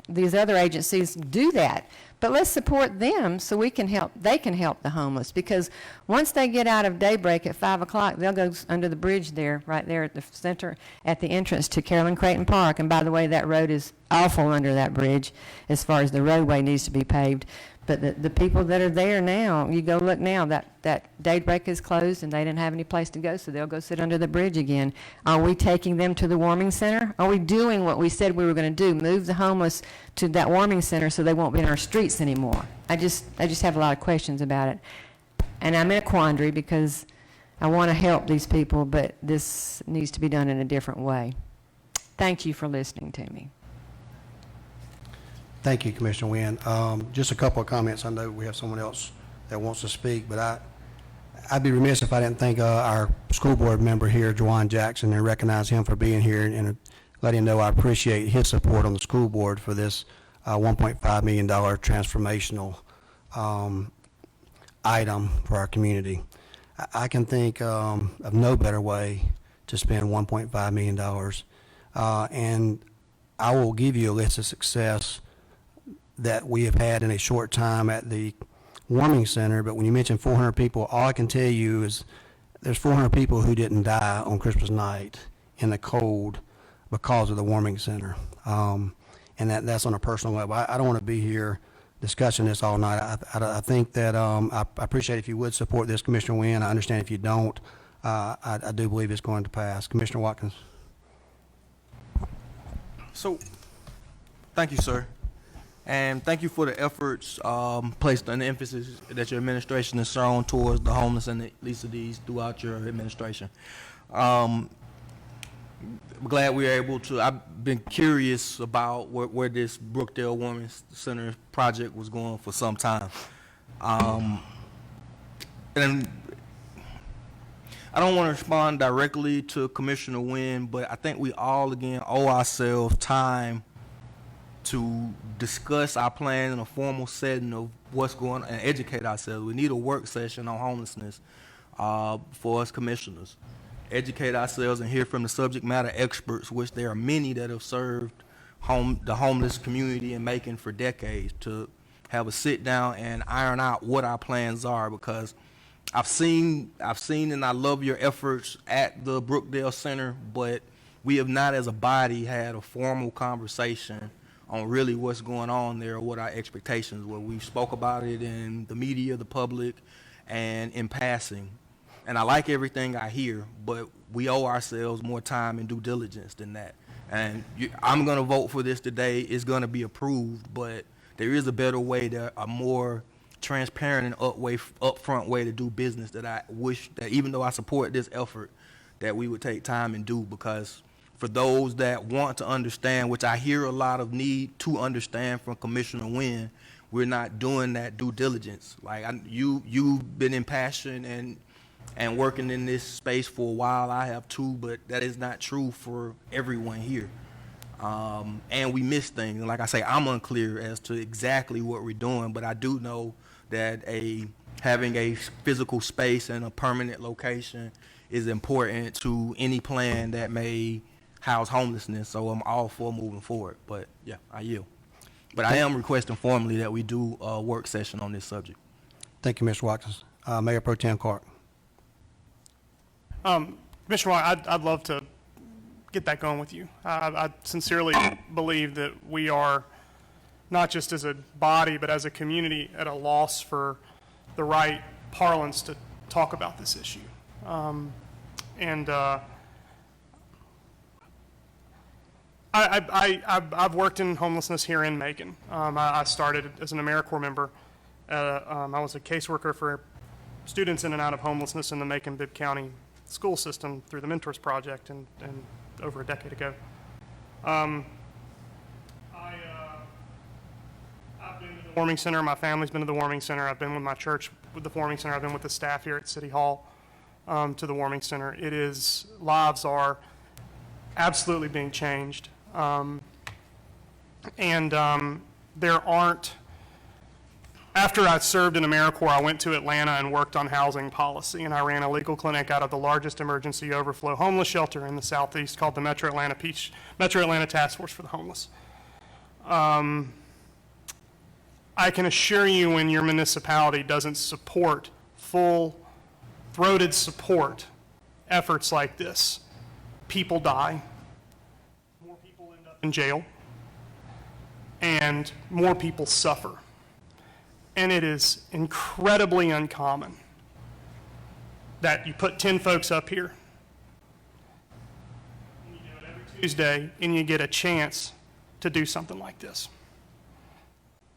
these other agencies do that, but let's support them so they can help the homeless, because once they get out of Daybreak at 5 o'clock, they'll go under the bridge there, right there at the center, at the entrance to Carolyn Creighton Park. And by the way, that road is awful under that bridge as far as the roadway needs to be paved. But the people that are there now, you go look now, that Daybreak is closed and they didn't have any place to go, so they'll go sit under the bridge again. Are we taking them to the warming center? Are we doing what we said we were going to do, move the homeless to that warming center so they won't be in our streets anymore? I just have a lot of questions about it. And I'm in a quandary because I want to help these people, but this needs to be done in a different way. Thank you for listening to me. Thank you, Commissioner Wynn. Just a couple of comments. I know we have someone else that wants to speak, but I'd be remiss if I didn't thank our school board member here, Juwan Jackson, and recognize him for being here and let him know I appreciate his support on the school board for this $1.5 million transformational item for our community. I can think of no better way to spend $1.5 million, and I will give you a list of success that we have had in a short time at the warming center. But when you mention 400 people, all I can tell you is there's 400 people who didn't die on Christmas night in the cold because of the warming center. And that's on a personal level. I don't want to be here discussing this all night. I think that I appreciate if you would support this, Commissioner Wynn. I understand if you don't. I do believe it's going to pass. Commissioner Watkins. So, thank you, sir. And thank you for the efforts placed and the emphasis that your administration has shown towards the homeless and the least of these throughout your administration. I'm glad we were able to. I've been curious about where this Brookdale Warming Center project was going for some time. And I don't want to respond directly to Commissioner Wynn, but I think we all, again, owe ourselves time to discuss our plan in a formal setting of what's going on and educate ourselves. We need a work session on homelessness for us commissioners. Educate ourselves and hear from the subject matter experts, which there are many that have served the homeless community in Macon for decades, to have a sit down and iron out what our plans are, because I've seen and I love your efforts at the Brookdale Center, but we have not as a body had a formal conversation on really what's going on there, or what our expectations were. We spoke about it in the media, the public, and in passing. And I like everything I hear, but we owe ourselves more time and due diligence than that. And I'm going to vote for this today. It's going to be approved, but there is a better way, a more transparent and upfront way to do business that I wish that, even though I support this effort, that we would take time and do, because for those that want to understand, which I hear a lot of need to understand from Commissioner Wynn, we're not doing that due diligence. Like you've been impassioned and working in this space for a while. I have too, but that is not true for everyone here. And we miss things. And like I say, I'm unclear as to exactly what we're doing, but I do know that having a physical space and a permanent location is important to any plan that may house homelessness. So I'm all for moving forward. But yeah, I yield. But I am requesting formally that we do a work session on this subject. Thank you, Mr. Watkins. Mayor Pro Tem Clark. Commissioner White, I'd love to get that going with you. I sincerely believe that we are, not just as a body, but as a community, at a loss for the right parlance to talk about this issue. I've worked in homelessness here in Macon. I started as an AmeriCorps member. I was a caseworker for students in and out of homelessness in the Macon-Bibb County school system through the Mentors Project and over a decade ago. I've been to the Warming Center. My family's been to the Warming Center. I've been with my church with the Warming Center. I've been with the staff here at City Hall to the Warming Center. Lives are absolutely being changed. There aren't, after I served in AmeriCorps, I went to Atlanta and worked on housing policy, and I ran a legal clinic out of the largest emergency overflow homeless shelter in the Southeast called the Metro Atlanta Task Force for the Homeless. I can assure you, when your municipality doesn't support full-throated support efforts like this, people die, more people end up in jail, and more people suffer. and it is incredibly uncommon that you put 10 folks up here, and you do it every Tuesday, and you get a chance to do something like this.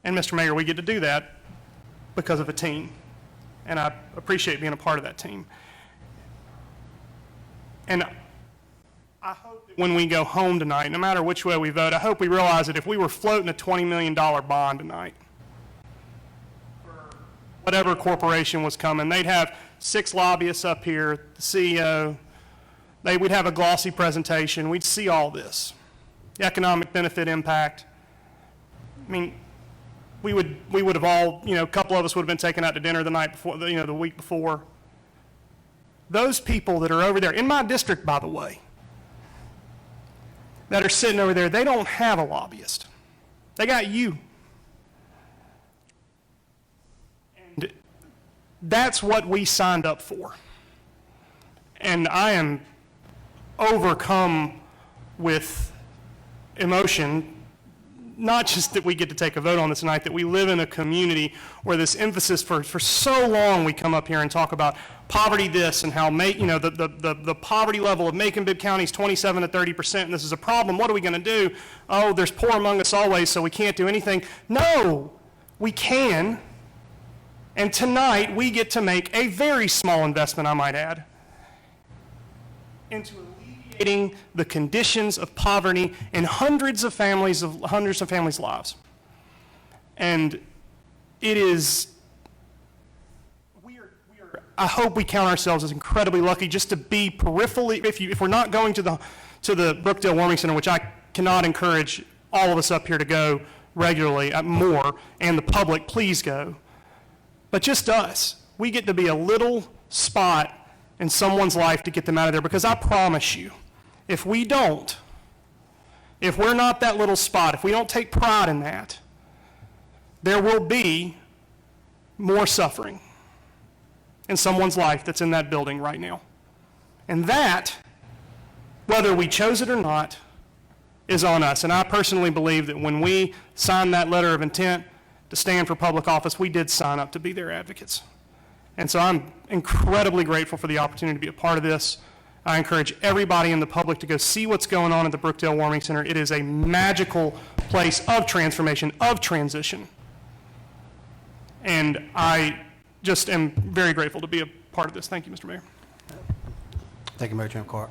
And Mr. Mayor, we get to do that because of a team, and I appreciate being a part of that team. And I hope that when we go home tonight, no matter which way we vote, I hope we realize that if we were floating a $20 million bond tonight, for whatever corporation was coming, they'd have 6 lobbyists up here, the CEO, we'd have a glossy presentation, we'd see all this, the economic benefit impact. I mean, we would have all, a couple of us would have been taken out to dinner the night before, the week before. Those people that are over there, in my district, by the way, that are sitting over there, they don't have a lobbyist. They got you. And that's what we signed up for. And I am overcome with emotion, not just that we get to take a vote on this tonight, that we live in a community where this emphasis for so long we come up here and talk about poverty this and how the poverty level of Macon-Bibb County is 27 to 30%, and this is a problem. What are we going to do? Oh, there's poor among us always, so we can't do anything. No, we can. And tonight we get to make a very small investment, I might add, into alleviating the conditions of poverty in hundreds of families' lives. And it is, I hope we count ourselves as incredibly lucky just to be peripherally, if we're not going to the Brookdale Warming Center, which I cannot encourage all of us up here to go regularly, more, and the public, please go. But just us, we get to be a little spot in someone's life to get them out of there, because I promise you, if we don't, if we're not that little spot, if we don't take pride in that, there will be more suffering in someone's life that's in that building right now. And that, whether we chose it or not, is on us. And I personally believe that when we signed that letter of intent to stand for public office, we did sign up to be their advocates. And so I'm incredibly grateful for the opportunity to be a part of this. I encourage everybody in the public to go see what's going on at the Brookdale Warming Center. It is a magical place of transformation, of transition. And I just am very grateful to be a part of this. Thank you, Mr. Mayor. Thank you, Mayor Jim Clark.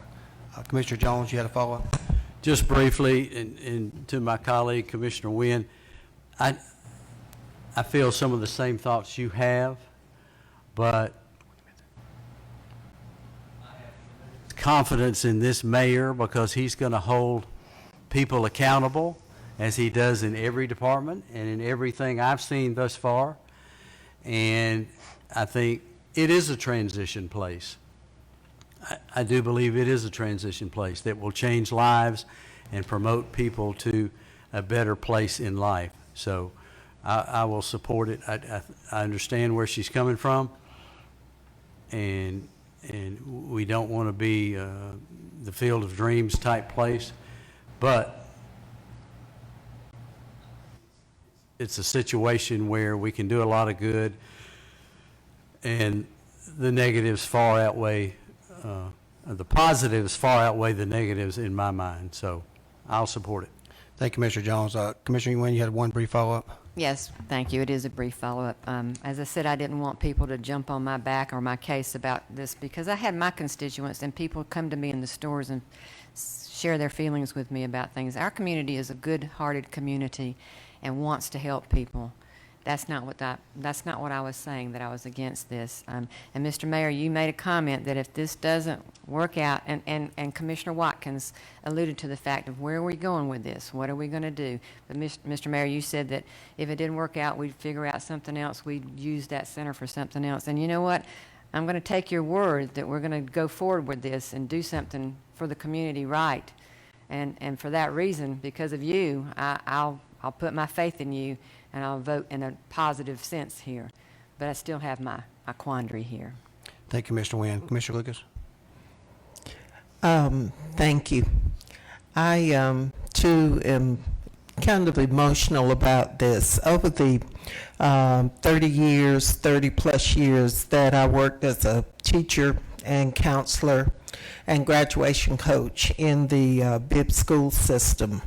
Commissioner Jones, you had a follow-up? Just briefly, and to my colleague, Commissioner Wynn, I feel some of the same thoughts you have, but confidence in this mayor because he's going to hold people accountable as he does in every department and in everything I've seen thus far. And I think it is a transition place. I do believe it is a transition place that will change lives and promote people to a better place in life. So I will support it. I understand where she's coming from, and we don't want to be the field of dreams type place, but it's a situation where we can do a lot of good, and the negatives far outweigh, the positives far outweigh the negatives in my mind, so I'll support it. Thank you, Commissioner Jones. Commissioner Nguyen, you had one brief follow-up? Yes, thank you. It is a brief follow-up. As I said, I didn't want people to jump on my back or my case about this because I had my constituents and people come to me in the stores and share their feelings with me about things. Our community is a good-hearted community and wants to help people. That's not what I was saying, that I was against this. And Mr. Mayor, you made a comment that if this doesn't work out, and Commissioner Watkins alluded to the fact of where are we going with this? What are we going to do? But Mr. Mayor, you said that if it didn't work out, we'd figure out something else. We'd use that center for something else. And you know what? I'm going to take your word that we're going to go forward with this and do something for the community right. And for that reason, because of you, I'll put my faith in you, and I'll vote in a positive sense here. But I still have my quandary here. Thank you, Mr. Nguyen. Commissioner Lucas? Thank you. I, too, am kind of emotional about this. Over the 30-plus years that I worked as a teacher and counselor and graduation coach in the Bibb school system,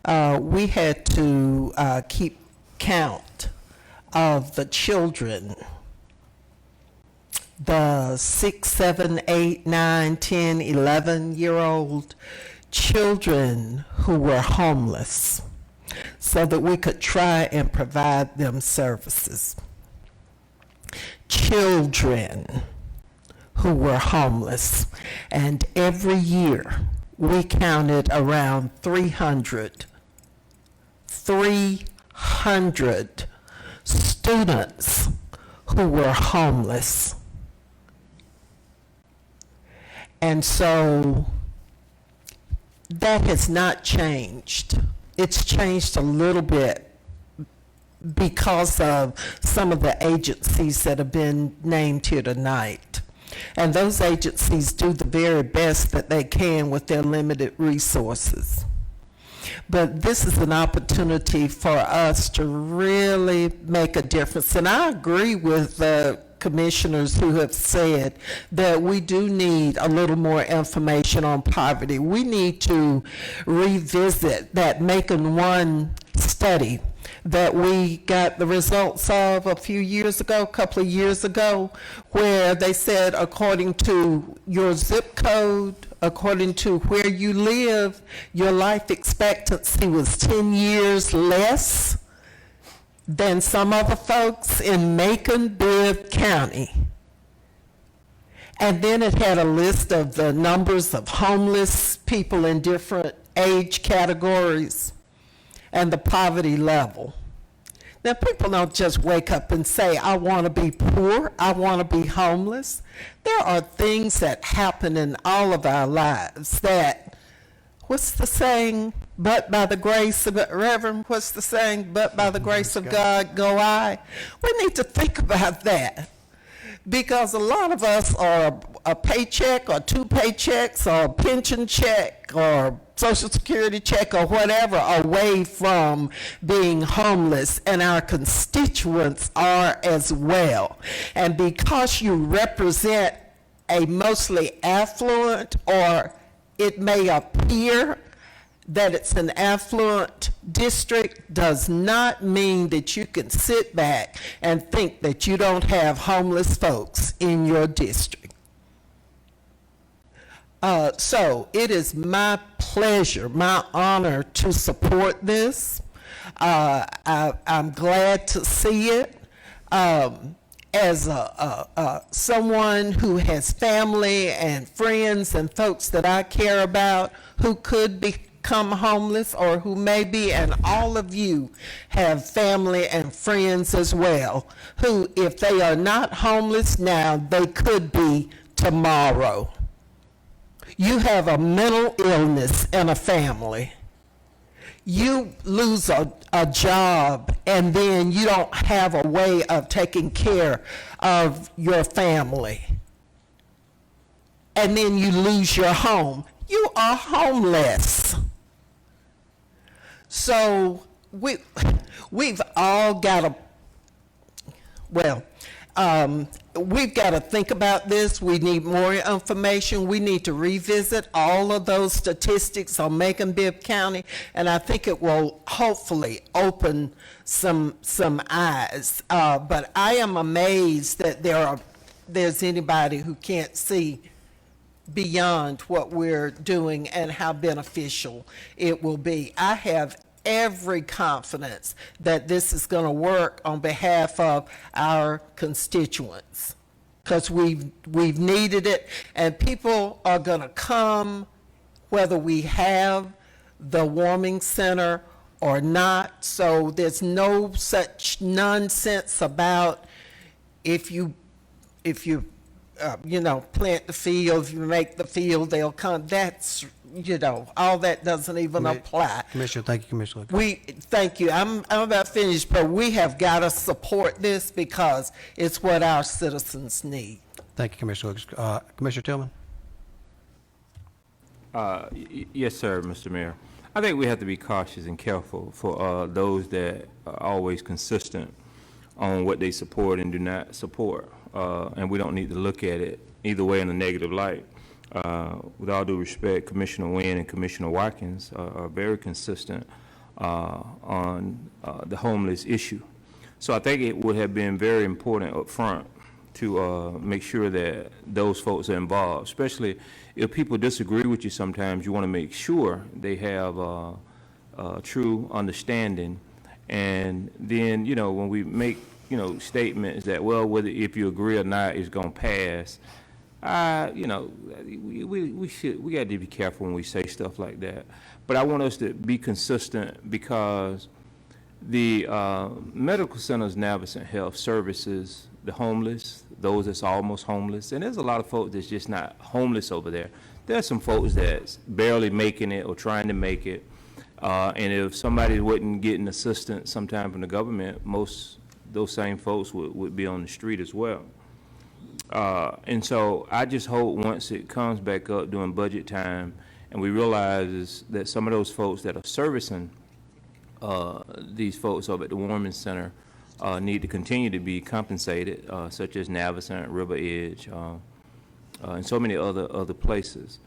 we had to keep count of the children, the 6, 7, 8, 9, 10, 11-year-old children who were homeless, so that we could try and provide them services. Children who were homeless, and every year we counted around 300 students who were homeless. And so that has not changed. It's changed a little bit because of some of the agencies that have been named here tonight. And those agencies do the very best that they can with their limited resources. But this is an opportunity for us to really make a difference. And I agree with the commissioners who have said that we do need a little more information on poverty. We need to revisit that Macon-1 study that we got the results of a couple of years ago, where they said according to your zip code, according to where you live, your life expectancy was 10 years less than some other folks in Macon-Bibb County. And then it had a list of the numbers of homeless people in different age categories and the poverty level. Now, people don't just wake up and say, I want to be poor, I want to be homeless. There are things that happen in all of our lives that, what's the saying? But by the grace of, Reverend, what's the saying? But by the grace of God go I. We need to think about that, because a lot of us are a paycheck or 2 paychecks or a pension check or Social Security check or whatever away from being homeless, and our constituents are as well. And because you represent a mostly affluent, or it may appear that it's an affluent district, does not mean that you can sit back and think that you don't have homeless folks in your district. So it is my pleasure, my honor to support this. I'm glad to see it. As someone who has family and friends and folks that I care about who could become homeless or who may be, and all of you have family and friends as well, who, if they are not homeless now, they could be tomorrow. You have a mental illness in a family. You lose a job, and then you don't have a way of taking care of your family. And then you lose your home. You are homeless. So we've all got to, we've got to think about this. We need more information. We need to revisit all of those statistics on Macon-Bibb County, and I think it will hopefully open some eyes. But I am amazed that there's anybody who can't see beyond what we're doing and how beneficial it will be. I have every confidence that this is going to work on behalf of our constituents, because we've needed it, and people are going to come whether we have the warming center or not. So there's no such nonsense about if you plant the field, if you make the field, they'll come. That's, all that doesn't even apply. Commissioner, thank you, Commissioner. Thank you. I'm about finished, but we have got to support this because it's what our citizens need. Thank you, Commissioner Lucas. Commissioner Tillman? Yes, sir, Mr. Mayor. I think we have to be cautious and careful for those that are always consistent on what they support and do not support. And we don't need to look at it either way in a negative light. With all due respect, Commissioner Wynn and Commissioner Watkins are very consistent on the homeless issue. So I think it would have been very important up front to make sure that those folks are involved, especially if people disagree with you sometimes. You want to make sure they have true understanding. And then, you know, when we make, you know, statements that, well, whether if you agree or not, it's going to pass, you know, we got to be careful when we say stuff like that. But I want us to be consistent because the medical centers, Navicent Health, services the homeless, those that's almost homeless, and there's a lot of folks that's just not homeless over there. There's some folks that's barely making it or trying to make it, and if somebody wasn't getting assistance sometime from the government, most those same folks would be on the street as well. And so I just hope once it comes back up during budget time and we realize that some of those folks that are servicing these folks over at the Warming Center need to continue to be compensated, such as Navicent, River Edge, and so many other places.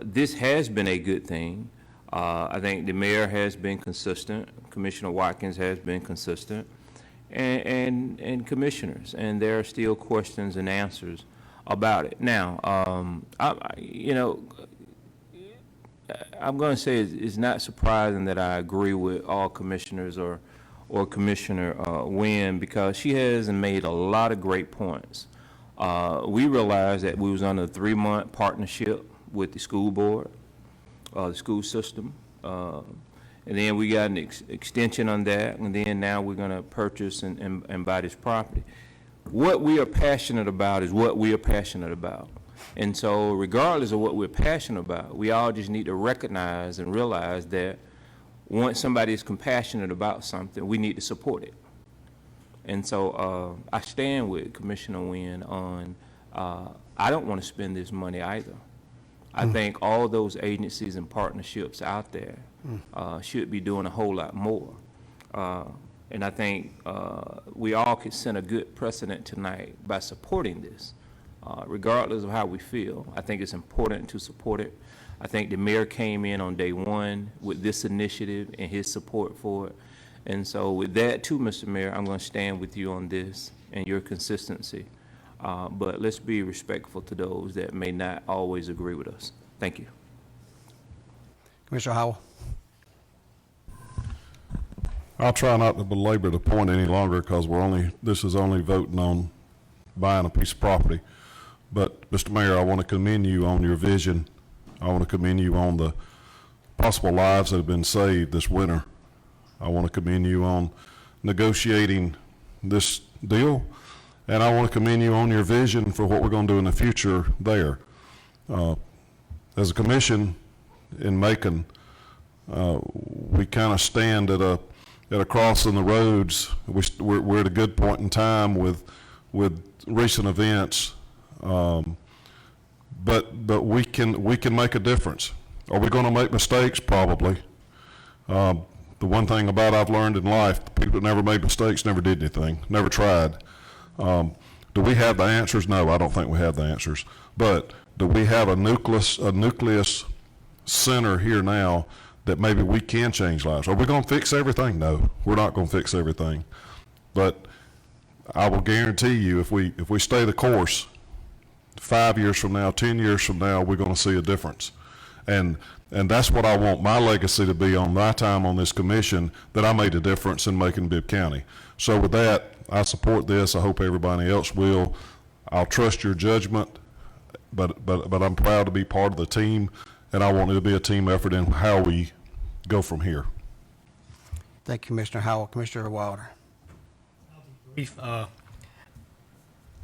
This has been a good thing. I think the mayor has been consistent. Commissioner Watkins has been consistent. And commissioners, and there are still questions and answers about it. Now, you know, I'm going to say it's not surprising that I agree with all commissioners or Commissioner Wynn, because she has made a lot of great points. We realized that we was on a 3-month partnership with the school board, the school system, and then we got an extension on that, and then now we're going to purchase and buy this property. What we are passionate about is what we are passionate about. And so regardless of what we're passionate about, we all just need to recognize and realize that once somebody is compassionate about something, we need to support it. And so I stand with Commissioner Wynn on, I don't want to spend this money either. I think all those agencies and partnerships out there should be doing a whole lot more. And I think we all could set a good precedent tonight by supporting this, regardless of how we feel. I think it's important to support it. I think the mayor came in on day one with this initiative and his support for it. And so with that too, Mr. Mayor, I'm going to stand with you on this and your consistency. But let's be respectful to those that may not always agree with us. Thank you. Commissioner Howell. I'll try not to belabor the point any longer because this is only voting on buying a piece of property. But Mr. Mayor, I want to commend you on your vision. I want to commend you on the possible lives that have been saved this winter. I want to commend you on negotiating this deal, and I want to commend you on your vision for what we're going to do in the future there. As a commission in Macon, we kind of stand at a crossing the roads. We're at a good point in time with recent events, but we can make a difference. Are we going to make mistakes? Probably. The one thing about I've learned in life, people that never made mistakes never did anything, never tried. Do we have the answers? No, I don't think we have the answers. But do we have a nucleus center here now that maybe we can change lives? Are we going to fix everything? No, we're not going to fix everything. But I will guarantee you, if we stay the course, 5 years from now, 10 years from now, we're going to see a difference. And that's what I want my legacy to be on my time on this commission, that I made a difference in Macon-Bibb County. So with that, I support this. I hope everybody else will. I'll trust your judgment, but I'm proud to be part of the team, and I want it to be a team effort in how we go from here. Thank you, Commissioner Howell. Commissioner Wilder. Brief. I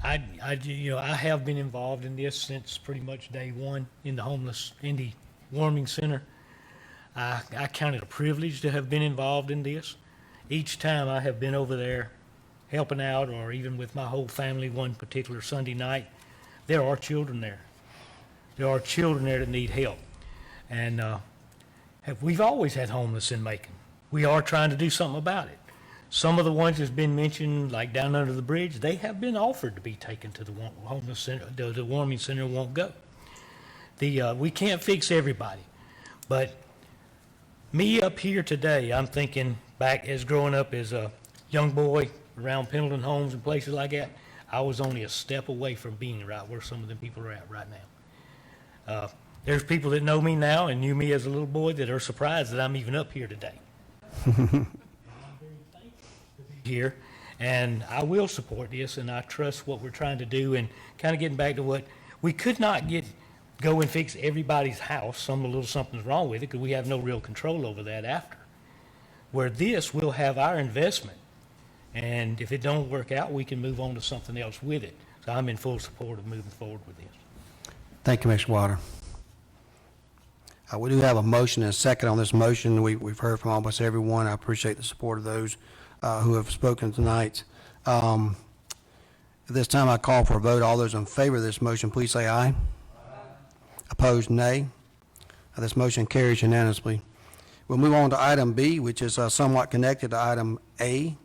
have been involved in this since pretty much day one in the warming center. I count it a privilege to have been involved in this. Each time I have been over there helping out, or even with my whole family one particular Sunday night, there are children there. There are children there that need help. And We've always had homeless in Macon. We are trying to do something about it. Some of the ones that's been mentioned, like down under the bridge, they have been offered to be taken to the homeless center, the warming center won't go. We can't fix everybody, but me up here today, I'm thinking back as growing up as a young boy around Pendleton Homes and places like that, I was only a step away from being right where some of them people are at right now. There's people that know me now and knew me as a little boy that are surprised that I'm even up here today. Here, and I will support this, and I trust what we're trying to do, and kind of getting back to what we could not go and fix everybody's house. A little something's wrong with it because we have no real control over that after. Where this will have our investment, and if it don't work out, we can move on to something else with it. So I'm in full support of moving forward with this. Thank you, Commissioner Wilder. We do have a motion and a second on this motion. We've heard from almost everyone. I appreciate the support of those who have spoken tonight. At this time, I call for a vote. All those in favor of this motion, please say aye. Aye. Opposed, nay. This motion carries unanimously. We'll move on to item B, which is somewhat connected to item A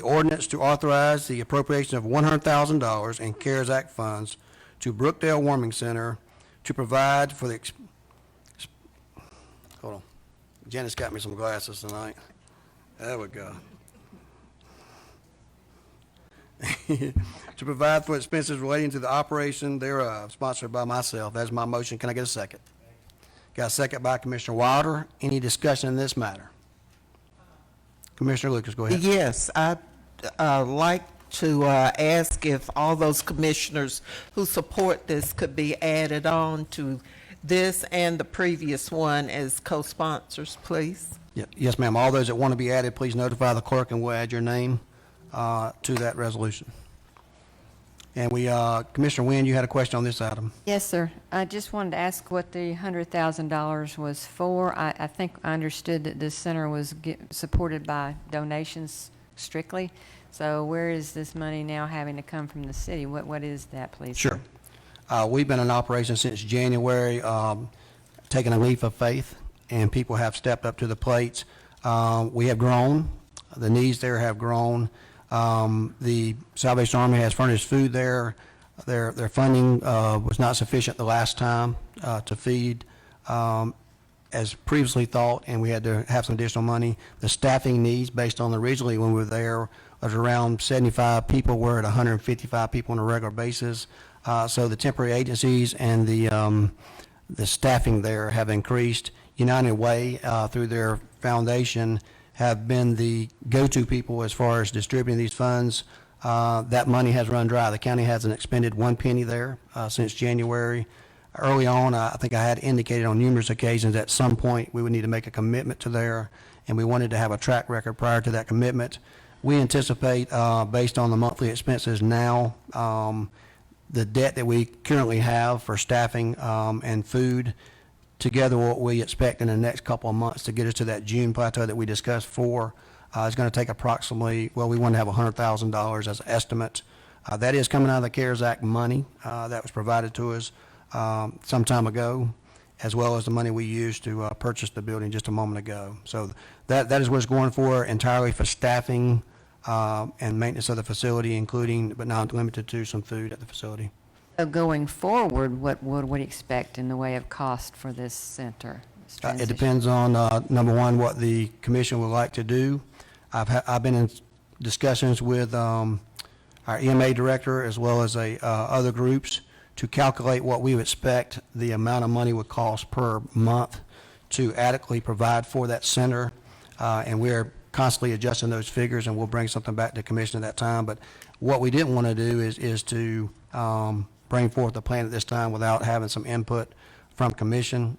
ordinance to authorize the appropriation of $100,000 in CARES Act funds to Brookdale Warming Center to provide for the hold on. Janice got me some glasses tonight. There we go. To provide for expenses relating to the operation thereof, sponsored by myself. That's my motion. Can I get a second? Got a second by Commissioner Wilder. Any discussion in this matter? Commissioner Lucas, go ahead. Yes, I'd like to ask if all those commissioners who support this could be added on to this and the previous one as co-sponsors, please. Yes, ma'am. All those that want to be added, please notify the clerk and we'll add your name to that resolution. And Commissioner Wynn, you had a question on this item. Yes, sir. I just wanted to ask what the $100,000 was for. I think I understood that this center was supported by donations strictly. So where is this money now having to come from the city? What is that, please? Sure. We've been in operation since January, taking a leap of faith, and people have stepped up to the plate. We have grown. The needs there have grown. The Salvation Army has furnished food there. Their funding was not sufficient the last time to feed as previously thought, and we had to have some additional money. The staffing needs, based on originally when we were there, was around 75 people. We're at 155 people on a regular basis. So the temporary agencies and the staffing there have increased. United Way, through their foundation, have been the go-to people as far as distributing these funds. That money has run dry. The county hasn't expended one penny there since January. Early on, I think I had indicated on numerous occasions at some point we would need to make a commitment to there, and we wanted to have a track record prior to that commitment. We anticipate, based on the monthly expenses now, the debt that we currently have for staffing and food, together what we expect in the next couple of months to get us to that June plateau that we discussed for, is going to take approximately, well, we want to have $100,000 as an estimate. That is coming out of the CARES Act money that was provided to us some time ago, as well as the money we used to purchase the building just a moment ago. So that is what it's going for, entirely for staffing and maintenance of the facility, including but not limited to some food at the facility. So going forward, what would we expect in the way of cost for this center? It depends on, number one, what the commission would like to do. I've been in discussions with our EMA director as well as other groups to calculate what we would expect the amount of money would cost per month to adequately provide for that center. And we're constantly adjusting those figures, and we'll bring something back to the commission at that time. But what we didn't want to do is to bring forth a plan at this time without having some input from commission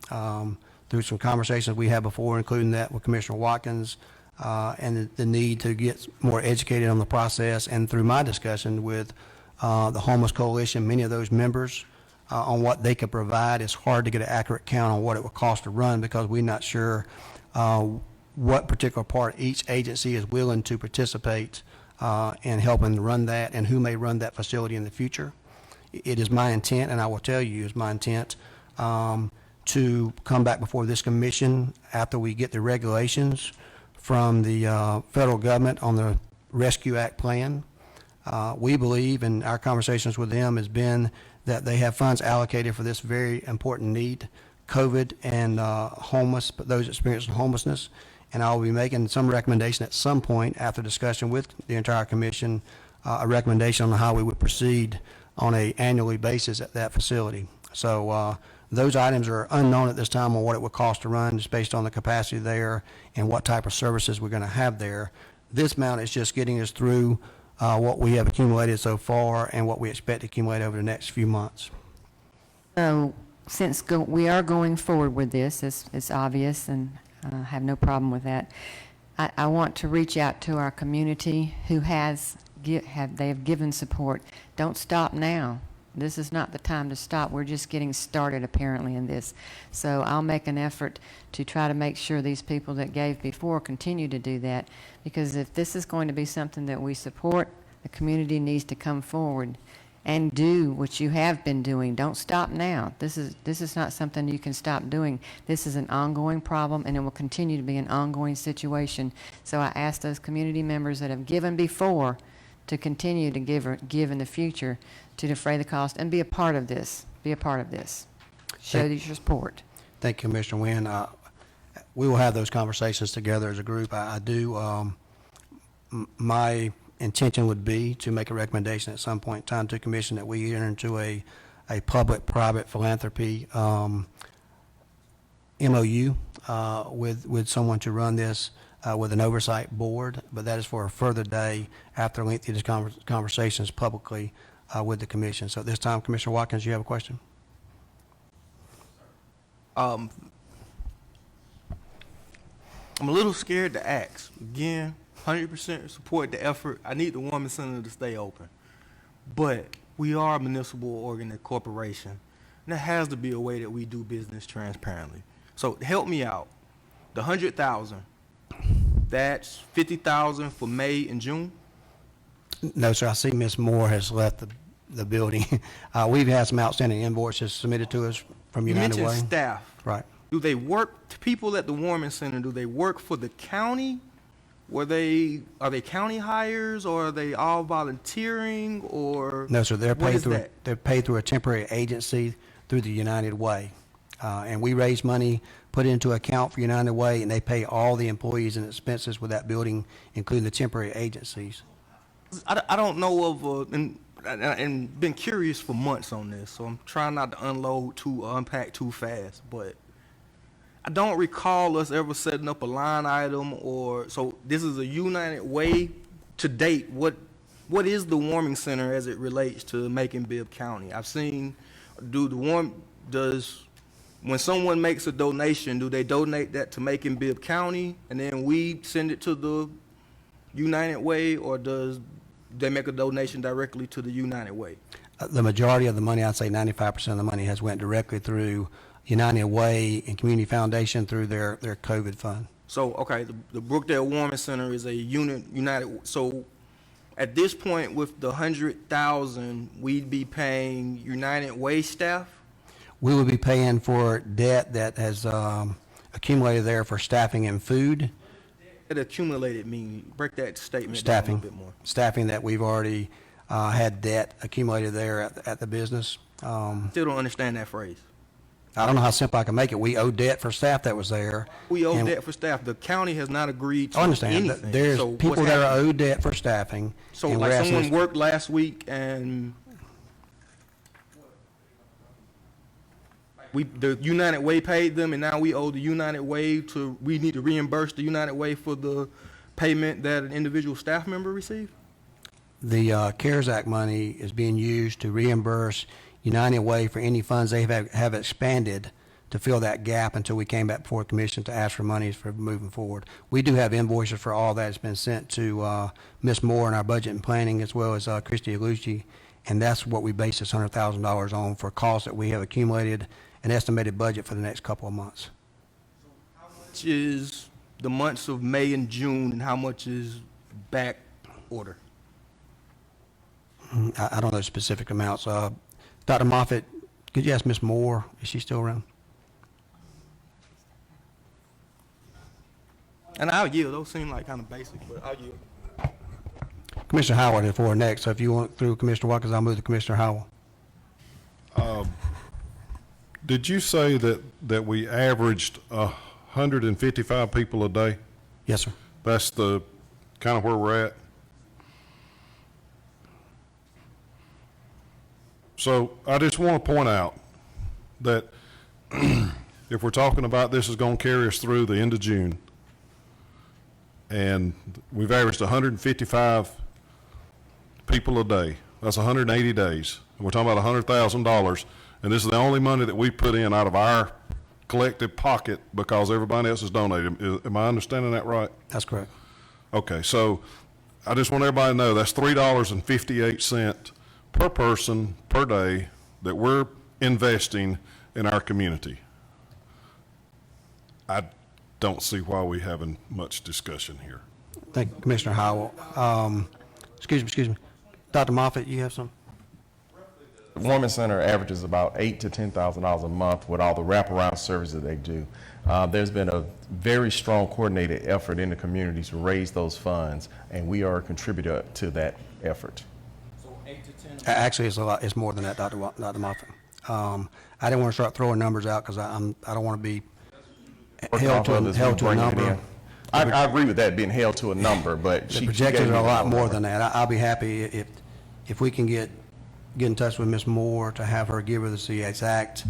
through some conversations we had before, including that with Commissioner Watkins, and the need to get more educated on the process, and through my discussion with the Homeless Coalition, many of those members, on what they could provide. It's hard to get an accurate count on what it would cost to run because we're not sure what particular part each agency is willing to participate in helping run that and who may run that facility in the future. It is my intent, and I will tell you, it's my intent to come back before this commission after we get the regulations from the federal government on the Rescue Act plan. We believe, and our conversations with them has been, that they have funds allocated for this very important need, COVID and homeless, but those experiencing homelessness. And I will be making some recommendation at some point after discussion with the entire commission, a recommendation on how we would proceed on a annually basis at that facility. So those items are unknown at this time on what it would cost to run, just based on the capacity there and what type of services we're going to have there. This amount is just getting us through what we have accumulated so far and what we expect to accumulate over the next few months. So since we are going forward with this, it's obvious, and I have no problem with that. I want to reach out to our community who they have given support. Don't stop now. This is not the time to stop. We're just getting started apparently in this. So I'll make an effort to try to make sure these people that gave before continue to do that, because if this is going to be something that we support, the community needs to come forward and do what you have been doing. Don't stop now. This is not something you can stop doing. This is an ongoing problem, and it will continue to be an ongoing situation. So I ask those community members that have given before to continue to give in the future, to defray the cost and be a part of this. Be a part of this. Show your support. Thank you, Commissioner Wynn. We will have those conversations together as a group. I do, my intention would be to make a recommendation at some point in time to the commission that we enter into a public-private philanthropy MOU with someone to run this with an oversight board, but that is for a further day after lengthy conversations publicly with the commission. So at this time, Commissioner Watkins, you have a question? I'm a little scared to ask. Again, 100% support the effort. I need the Women's Center to stay open. But we are a municipal corporation, and there has to be a way that we do business transparently. So help me out. The 100,000, that's 50,000 for May and June? No, sir. I see Ms. Moore has left the building. We've had some outstanding invoices submitted to us from United Way. You mentioned staff. Right. Do they work, people at the Warming Center, do they work for the county? Are they county hires, or are they all volunteering, or? No, sir. They're what paid is through that? they're paid through a temporary agency through the United Way, and we raise money, put it into account for United Way, and they pay all the employees and expenses with that building, including the temporary agencies. I don't know of and been curious for months on this, so I'm trying not to unpack too fast, but I don't recall us ever setting up a line item, or so this is a United Way to date. What is the Warming Center as it relates to Macon-Bibb County? I've seen, when someone makes a donation, do they donate that to Macon-Bibb County and then we send it to the United Way, or does they make a donation directly to the United Way? The majority of the money, I'd say 95% of the money, has went directly through United Way and Community Foundation through their COVID fund. So, okay, the Brookdale Warming Center is a United. So, at this point, with the 100,000, we'd be paying United Way staff. We will be paying for debt that has accumulated there for staffing and food. What accumulated mean? Break that statement Staffing. down a bit more. Staffing that we've already had debt accumulated there at the business. Still don't understand that phrase. I don't know how simple I can make it. We owe debt for staff that was there. We owe debt for staff. The county has not agreed to I understand. anything. There's So people what's that are happening? owed debt for staffing. So and like we're asking someone this- worked last week and the United Way paid them, and now we owe the United Way we need to reimburse the United Way for the payment that an individual staff member received? The CARES Act money is being used to reimburse United Way for any funds they have expanded to fill that gap until we came back before the commission to ask for monies for moving forward. We do have invoices for all that has been sent to Ms. Moore in our budget and planning, as well as Christy Alucci, and that's what we base this $100,000 on for costs that we have accumulated, an estimated budget for the next couple of months. Which is the months of May and June, and how much is back order? I don't know specific amounts. Dr. Moffitt, could you ask Ms. Moore, is she still around? And I'll yield. Those seem like kind of basic, but I'll yield. Commissioner Howard is for next, so if you want through Commissioner Watkins, I'll move to Commissioner Howard. Did you say that we averaged 155 people a day? Yes, sir. That's the kind of where we're at? So I just want to point out that if we're talking about this is going to carry us through the end of June, and we've averaged 155 people a day, that's 180 days. And we're talking about $100,000, and this is the only money that we put in out of our collective pocket because everybody else has donated. Am I understanding that right? That's correct. Okay, so I just want everybody to know that's $3.58 per person per day that we're investing in our community. I don't see why we're having much discussion here. Thank you, Commissioner Howell. Excuse me. Dr. Moffitt, you have some? The Warming Center averages about $8,000 to $10,000 a month with all the wraparound services that they do. There's been a very strong coordinated effort in the community to raise those funds, and we are a contributor to that effort. So 8 to 10. Actually, it's a lot. It's more than that, Dr. Moffitt. I didn't want to start throwing numbers out because I don't want to be held to a number. I agree with that being held to a number, but The projections are a lot more than that. I'll be happy if we can get in touch with Ms. Moore to have her give us the exact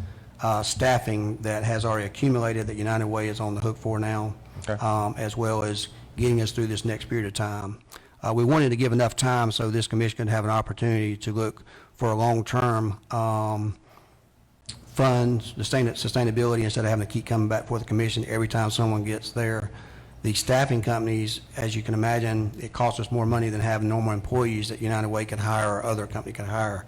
staffing that has already accumulated that United Way is on the hook for now, as well as getting us through this next period of time. We wanted to give enough time so this commission could have an opportunity to look for a long-term fund sustainability instead of having to keep coming back before the commission every time someone gets there. The staffing companies, as you can imagine, it costs us more money than having normal employees that United Way could hire or other company could hire.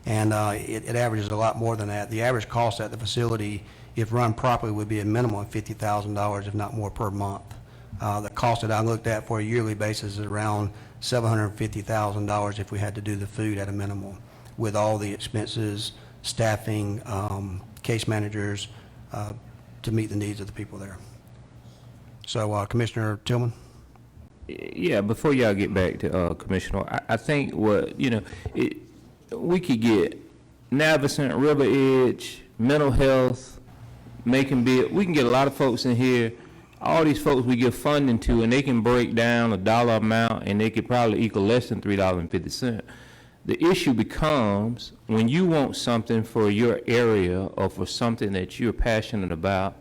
And it averages a lot more than that. The average cost at the facility, if run properly, would be a minimum of $50,000, if not more, per month. The cost that I looked at for a yearly basis is around $750,000 if we had to do the food at a minimum, with all the expenses, staffing, case managers, to meet the needs of the people there. So, Commissioner Tillman? Yeah, before y'all get back to Commissioner, I think we could get Navicent, River Edge, mental health, Macon-Bibb. We can get a lot of folks in here. All these folks we give funding to, and they can break down a dollar amount, and they could probably equal less than $3.50. The issue becomes when you want something for your area or for something that you're passionate about,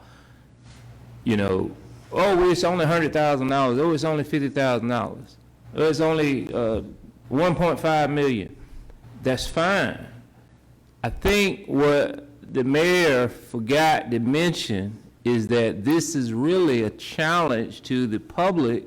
oh, it's only $100,000. Oh, it's only $50,000. Oh, it's only $1.5 million. That's fine. I think what the mayor forgot to mention is that this is really a challenge to the public,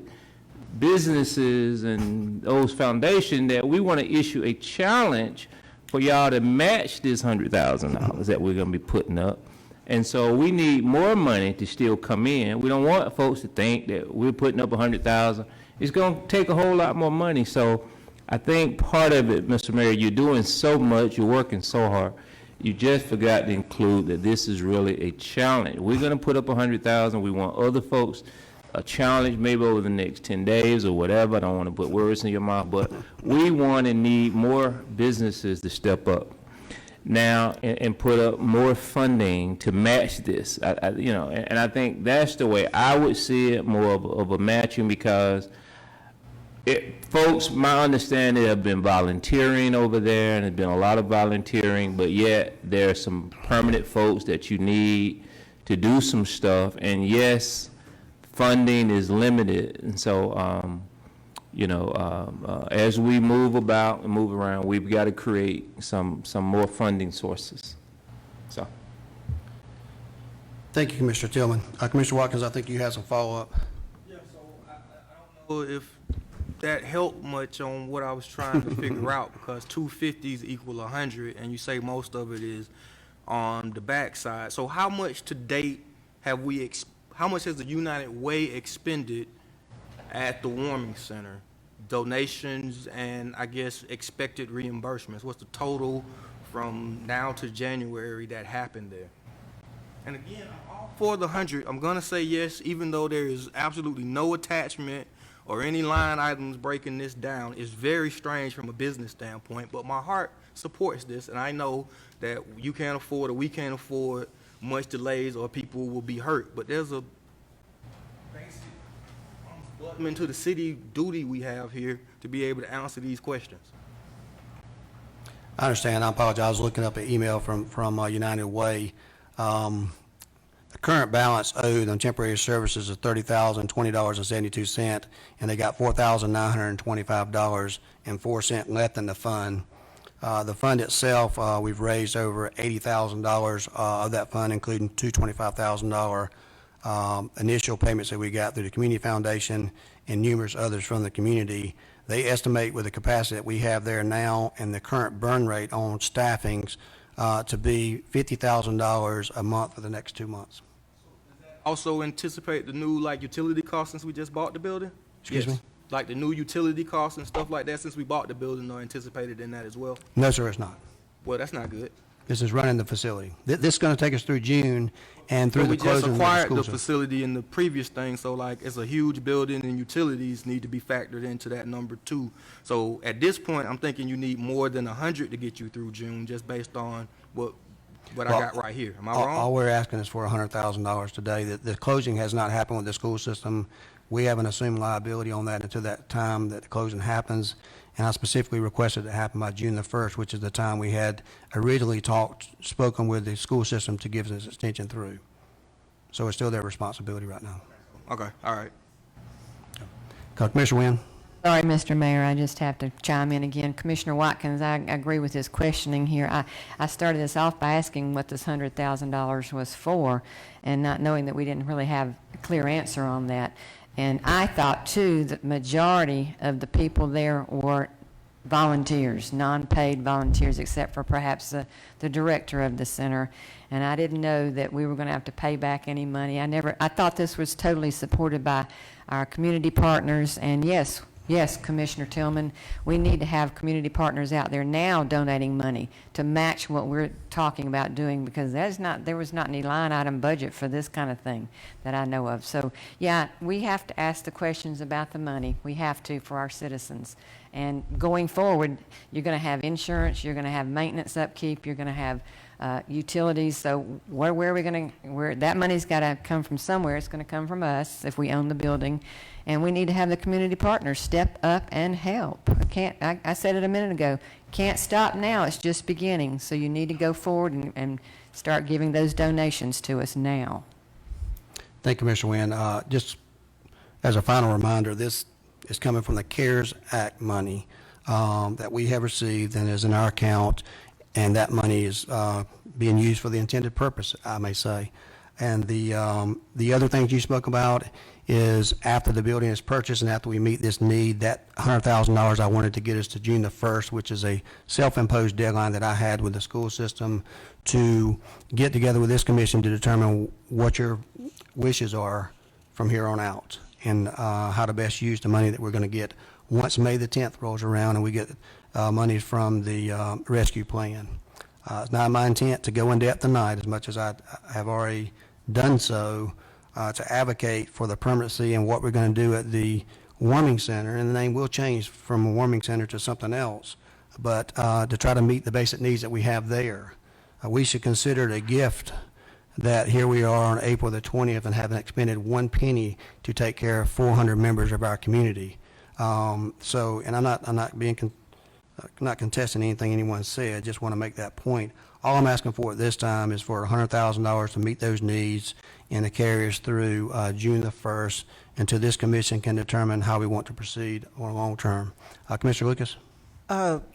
businesses, and those foundations that we want to issue a challenge for y'all to match this $100,000 that we're going to be putting up. And so we need more money to still come in. We don't want folks to think that we're putting up $100,000. It's going to take a whole lot more money. So I think part of it, Mr. Mayor, you're doing so much, you're working so hard, you just forgot to include that this is really a challenge. We're going to put up $100,000. We want other folks a challenge maybe over the next 10 days or whatever. I don't want to put words in your mouth, but we want and need more businesses to step up now and put up more funding to match this. And I think that's the way I would see it, more of a matching, because folks, my understanding, have been volunteering over there, and there's been a lot of volunteering, but yet there are some permanent folks that you need to do some stuff, and yes, funding is limited, and so as we move about and move around, we've got to create some more funding sources. So, Thank you, Commissioner Tillman. Commissioner Watkins, I think you have some follow-up. Yeah, so I don't know if that helped much on what I was trying to figure out, because 250s equal 100, and you say most of it is on the backside. So how much to date have we how much has the United Way expended at the warming center? Donations and, I guess, expected reimbursements. What's the total from now to January that happened there? And again, I'm all for the 100. I'm gonna say yes, even though there is absolutely no attachment or any line items breaking this down. It's very strange from a business standpoint, but my heart supports this, and I know that you can't afford or we can't afford much delays or people will be hurt. But there's a basic abutment to the city duty we have here to be able to answer these questions. I understand. I apologize. I was looking up an email from United Way. The current balance owed on temporary services is $30,020.72, and they got $4,925.04 left in the fund. The fund itself, we've raised over $80,000 of that fund, including two $25,000 initial payments that we got through the Community Foundation and numerous others from the community. They estimate with the capacity that we have there now and the current burn rate on staffings to be $50,000 a month for the next 2 months. Also anticipate the new utility costs since we just bought the building? Excuse me? Like the new utility costs and stuff like that since we bought the building are anticipated in that as well? No, sir, it's not. Well, that's not good. This is running the facility. This is going to take us through June and through the closing of the We just acquired school the system. facility in the previous thing, so it's a huge building and utilities need to be factored into that number too. So at this point, I'm thinking you need more than 100 to get you through June, just based on what I got right here. Am I wrong? All we're asking is for $100,000 today. The closing has not happened with the school system. We haven't assumed liability on that until that time that the closing happens. And I specifically requested it happen by June the 1st, which is the time we had originally spoken with the school system to give this extension through. So it's still their responsibility right now. Okay, all right. Commissioner Wynn? Sorry, Mr. Mayor, I just have to chime in again. Commissioner Watkins, I agree with his questioning here. I started this off by asking what this $100,000 was for and not knowing that we didn't really have a clear answer on that. And I thought, too, that majority of the people there were volunteers, non-paid volunteers, except for perhaps the director of the center. And I didn't know that we were going to have to pay back any money. I thought this was totally supported by our community partners. And yes, Commissioner Tillman, we need to have community partners out there now donating money to match what we're talking about doing, because there was not any line item budget for this kind of thing that I know of. So, yeah, we have to ask the questions about the money. We have to for our citizens. And going forward, you're going to have insurance, you're going to have maintenance upkeep, you're going to have utilities. So where are we going to, that money's got to come from somewhere. It's going to come from us if we own the building. And we need to have the community partners step up and help. I said it a minute ago, can't stop now, it's just beginning. So you need to go forward and start giving those donations to us now. Thank you, Commissioner Wynn. Just as a final reminder, this is coming from the CARES Act money that we have received and is in our account, and that money is being used for the intended purpose, I may say. And the other things you spoke about is after the building is purchased and after we meet this need, that $100,000 I wanted to get us to June the 1st, which is a self-imposed deadline that I had with the school system to get together with this commission to determine what your wishes are from here on out and how to best use the money that we're going to get once May the 10th rolls around and we get money from the rescue plan. It's not my intent to go in depth tonight, as much as I have already done so, to advocate for the permanency and what we're going to do at the warming center. And the name will change from a warming center to something else, but to try to meet the basic needs that we have there. We should consider it a gift that here we are on April the 20th and haven't expended one penny to take care of 400 members of our community. And I'm not being not contesting anything anyone said, just want to make that point. All I'm asking for at this time is for $100,000 to meet those needs and to carry us through June the 1st until this commission can determine how we want to proceed on a long term. Commissioner Lucas?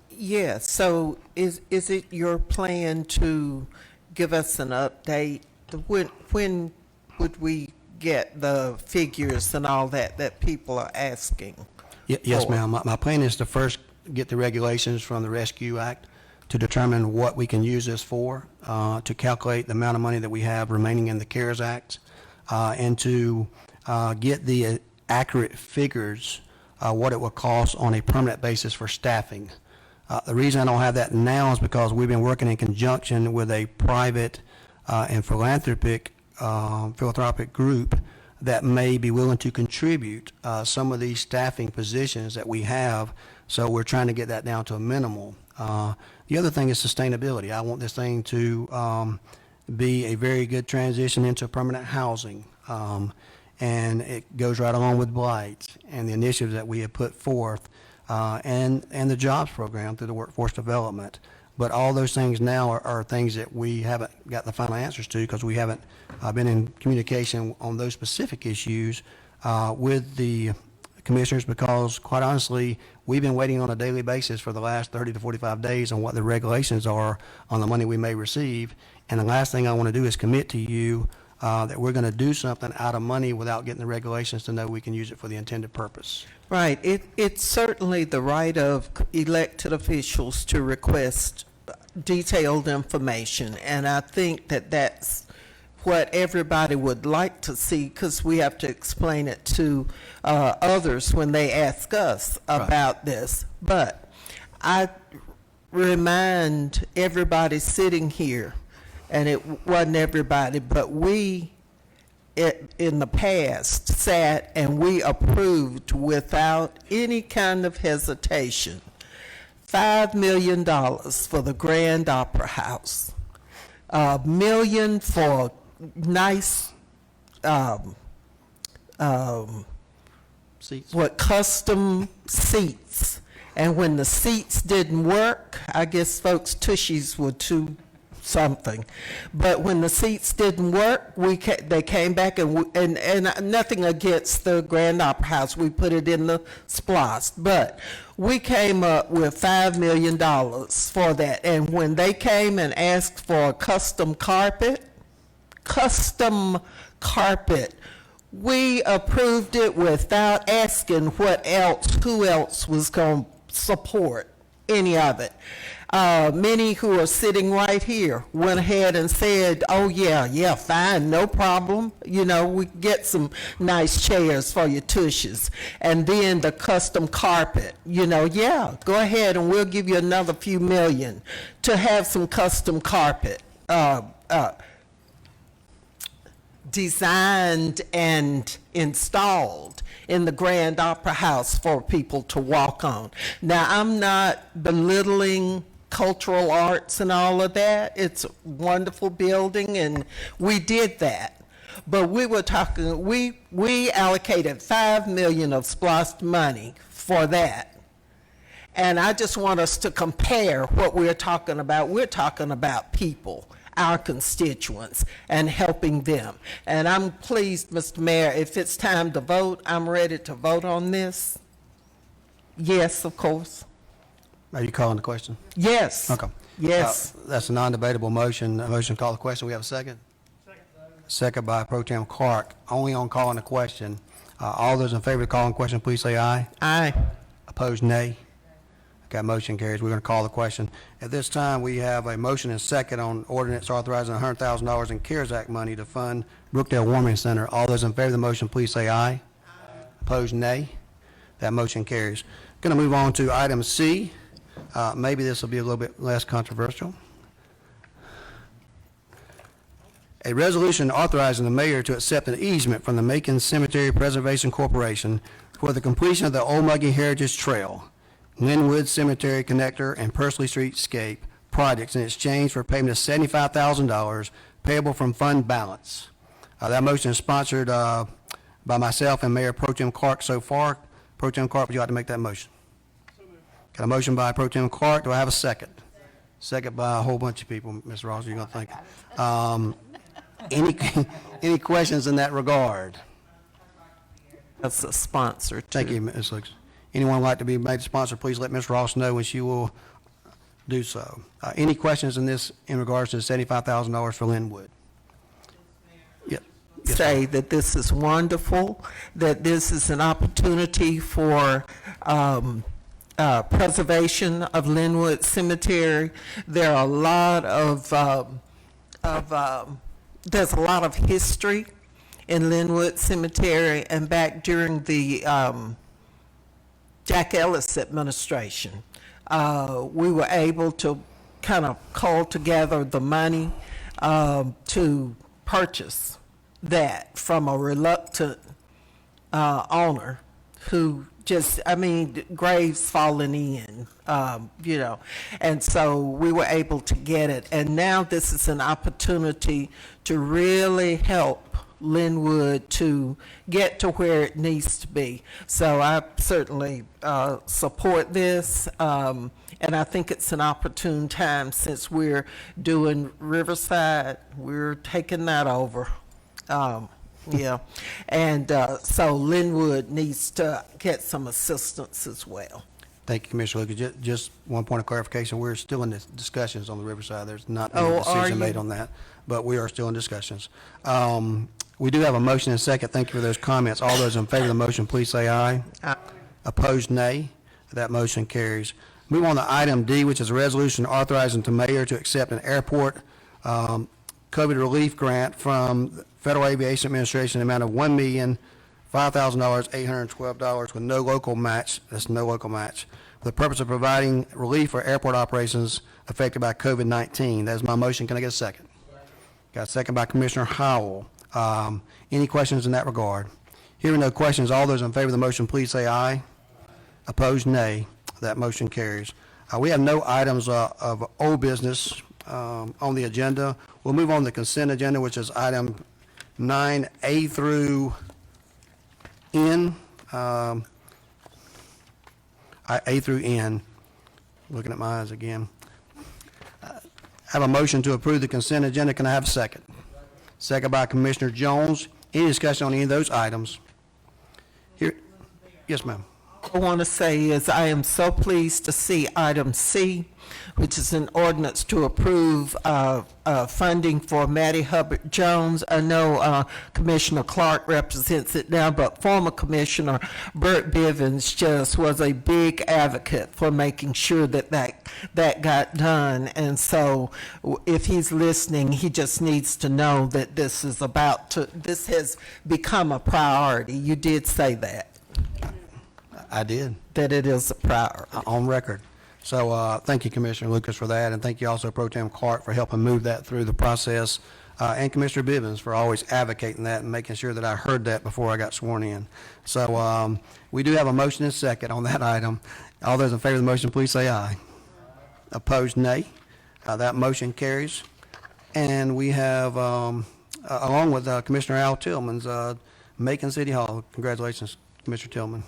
Yes, so is it your plan to give us an update? When would we get the figures and all that people are asking? Yes, ma'am. My plan is to first get the regulations from the Rescue Act to determine what we can use this for, to calculate the amount of money that we have remaining in the CARES Act, and to get the accurate figures, what it will cost on a permanent basis for staffing. The reason I don't have that now is because we've been working in conjunction with a private and philanthropic group that may be willing to contribute some of these staffing positions that we have. So we're trying to get that down to a minimal. The other thing is sustainability. I want this thing to be a very good transition into permanent housing. And it goes right along with blight and the initiatives that we have put forth, and the jobs program through the workforce development. But all those things now are things that we haven't got the final answers to, because we haven't been in communication on those specific issues with the commissioners, because quite honestly, we've been waiting on a daily basis for the last 30 to 45 days on what the regulations are on the money we may receive. And the last thing I want to do is commit to you that we're going to do something out of money without getting the regulations to know we can use it for the intended purpose. Right. It's certainly the right of elected officials to request detailed information, and I think that that's what everybody would like to see, because we have to explain it to others when they ask us about this. But I remind everybody sitting here, and it wasn't everybody, but we in the past sat and we approved without any kind of hesitation $5 million for the Grand Opera House, $1 million for nice Seats. custom seats. And when the seats didn't work, I guess folks' tushies were too something. But when the seats didn't work, they came back, and nothing against the Grand Opera House. We put it in the SPLOST. But we came up with $5 million for that. And when they came and asked for a custom carpet, we approved it without asking who else was going to support any of it. Many who are sitting right here went ahead and said, oh yeah, fine, no problem. You know, we get some nice chairs for your tushes. And then the custom carpet, yeah, go ahead and we'll give you another few million to have some custom carpet designed and installed in the Grand Opera House for people to walk on. Now, I'm not belittling cultural arts and all of that. It's a wonderful building, and we did that. But we were talking, we allocated $5 million of SPLOST money for that. And I just want us to compare what we're talking about. We're talking about people, our constituents, and helping them. And I'm pleased, Mr. Mayor, if it's time to vote, I'm ready to vote on this. Yes, of course. Are you calling the question? Yes. Okay. Yes. That's a non-debatable motion. A motion to call the question. We have a second? Second by Pro Tem Clark. Only on calling the question. All those in favor of calling the question, please say aye. Aye. Opposed, nay. Okay, motion carries. We're going to call the question. At this time, we have a motion and second on ordinance authorizing $100,000 in CARES Act money to fund Brookdale Warming Center. All those in favor of the motion, please say aye. Aye. Opposed, nay. That motion carries. Going to move on to item C. Maybe this will be a little bit less controversial. A resolution authorizing the mayor to accept an easement from the Macon Cemetery Preservation Corporation for the completion of the Old Muggy Heritage Trail, Linwood Cemetery Connector, and Pursley Streetscape projects in exchange for payment of $75,000 payable from fund balance. That motion is sponsored by myself and Mayor Pro Tem Clark so far. Pro Tem Clark, would you like to make that motion? Got a motion by Pro Tem Clark. Do I have a second? Second by a whole bunch of people. Ms. Ross, you're going to think. Any questions in that regard? That's a sponsor, too. Thank you, Ms. Lux. Anyone like to be made a sponsor, please let Ms. Ross know and she will do so. Any questions in regards to the $75,000 for Linwood? Yep. Yes, say that this is wonderful, that this is an opportunity for preservation of Linwood Cemetery. There are a lot there's a lot of history in Linwood Cemetery, and back during the Jack Ellis administration, we were able to kind of culled together the money to purchase that from a reluctant owner who just, I mean, graves falling in, you know. And so we were able to get it. And now this is an opportunity to really help Linwood to get to where it needs to be. So I certainly support this. And I think it's an opportune time since we're doing Riverside, we're taking that over. Yeah, and so Linwood needs to get some assistance as well. Thank you, Commissioner Lucas. Just one point of clarification, we're still in discussions on the Riverside. There's not been a Oh, are decision you? made on that, but we are still in discussions. We do have a motion and a second. Thank you for those comments. All those in favor of the motion, please say aye. Aye. Opposed, nay. That motion carries. Move on to item D, which is a resolution authorizing the mayor to accept an airport COVID relief grant from the Federal Aviation Administration in the amount of $1,005,812 with no local match. That's no local match. For the purpose of providing relief for airport operations affected by COVID-19. That is my motion. Can I get a second? Got a second by Commissioner Howell. Any questions in that regard? Hearing no questions, all those in favor of the motion, please say aye. Opposed, nay. That motion carries. We have no items of old business on the agenda. We'll move on to the consent agenda, which is item 9A through N. A through N. Looking at my eyes again. Have a motion to approve the consent agenda. Can I have a second? Second by Commissioner Jones. Any discussion on any of those items? Here, yes, ma'am. I want to say is I am so pleased to see item C, which is an ordinance to approve funding for Maddie Hubbard Jones. I know Commissioner Clark represents it now, but former Commissioner Burt Bivens just was a big advocate for making sure that that got done. And so if he's listening, he just needs to know that this has become a priority. You did say that. I did. That it is a priority. On record. So thank you, Commissioner Lucas, for that, and thank you also, Pro Tem Clark, for helping move that through the process, and Commissioner Bivens for always advocating that and making sure that I heard that before I got sworn in. So we do have a motion and second on that item. All those in favor of the motion, please say aye. Opposed, nay. That motion carries. And we have, along with Commissioner Al Tillman's, Macon City Hall. Congratulations, Commissioner Tillman.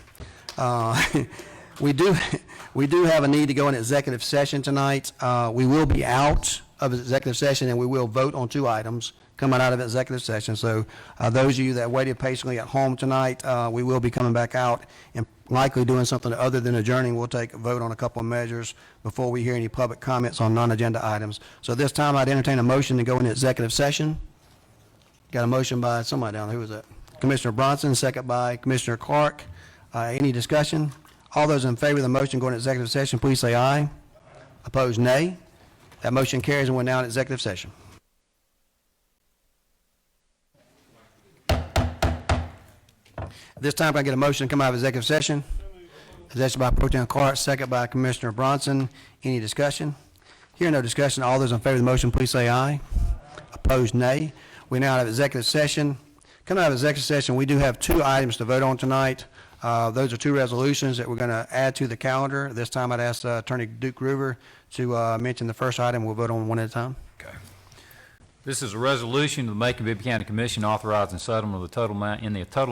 We do have a need to go in executive session tonight. We will be out of executive session, and we will vote on two items coming out of executive session. So those of you that waited patiently at home tonight, we will be coming back out and likely doing something other than adjourning. We'll take a vote on a couple of measures before we hear any public comments on non-agenda items. So this time I'd entertain a motion to go into executive session. Got a motion by somebody down there. Who was that? Commissioner Bronson, second by Commissioner Clark. Any discussion? All those in favor of the motion going to executive session, please say aye. Opposed, nay. That motion carries, and we're now in executive session. At this time, can I get a motion to come out of executive session? Suggested by Pro Tem Clark, second by Commissioner Bronson. Any discussion? Hearing no discussion, all those in favor of the motion, please say aye. Opposed, nay. We're now out of executive session. Coming out of executive session, we do have two items to vote on tonight. Those are two resolutions that we're going to add to the calendar. This time I'd ask Attorney Duke Ruger to mention the first item. We'll vote on one at a time. Okay. This is a resolution of the Macon-Bibb County Commission authorizing settlement of the total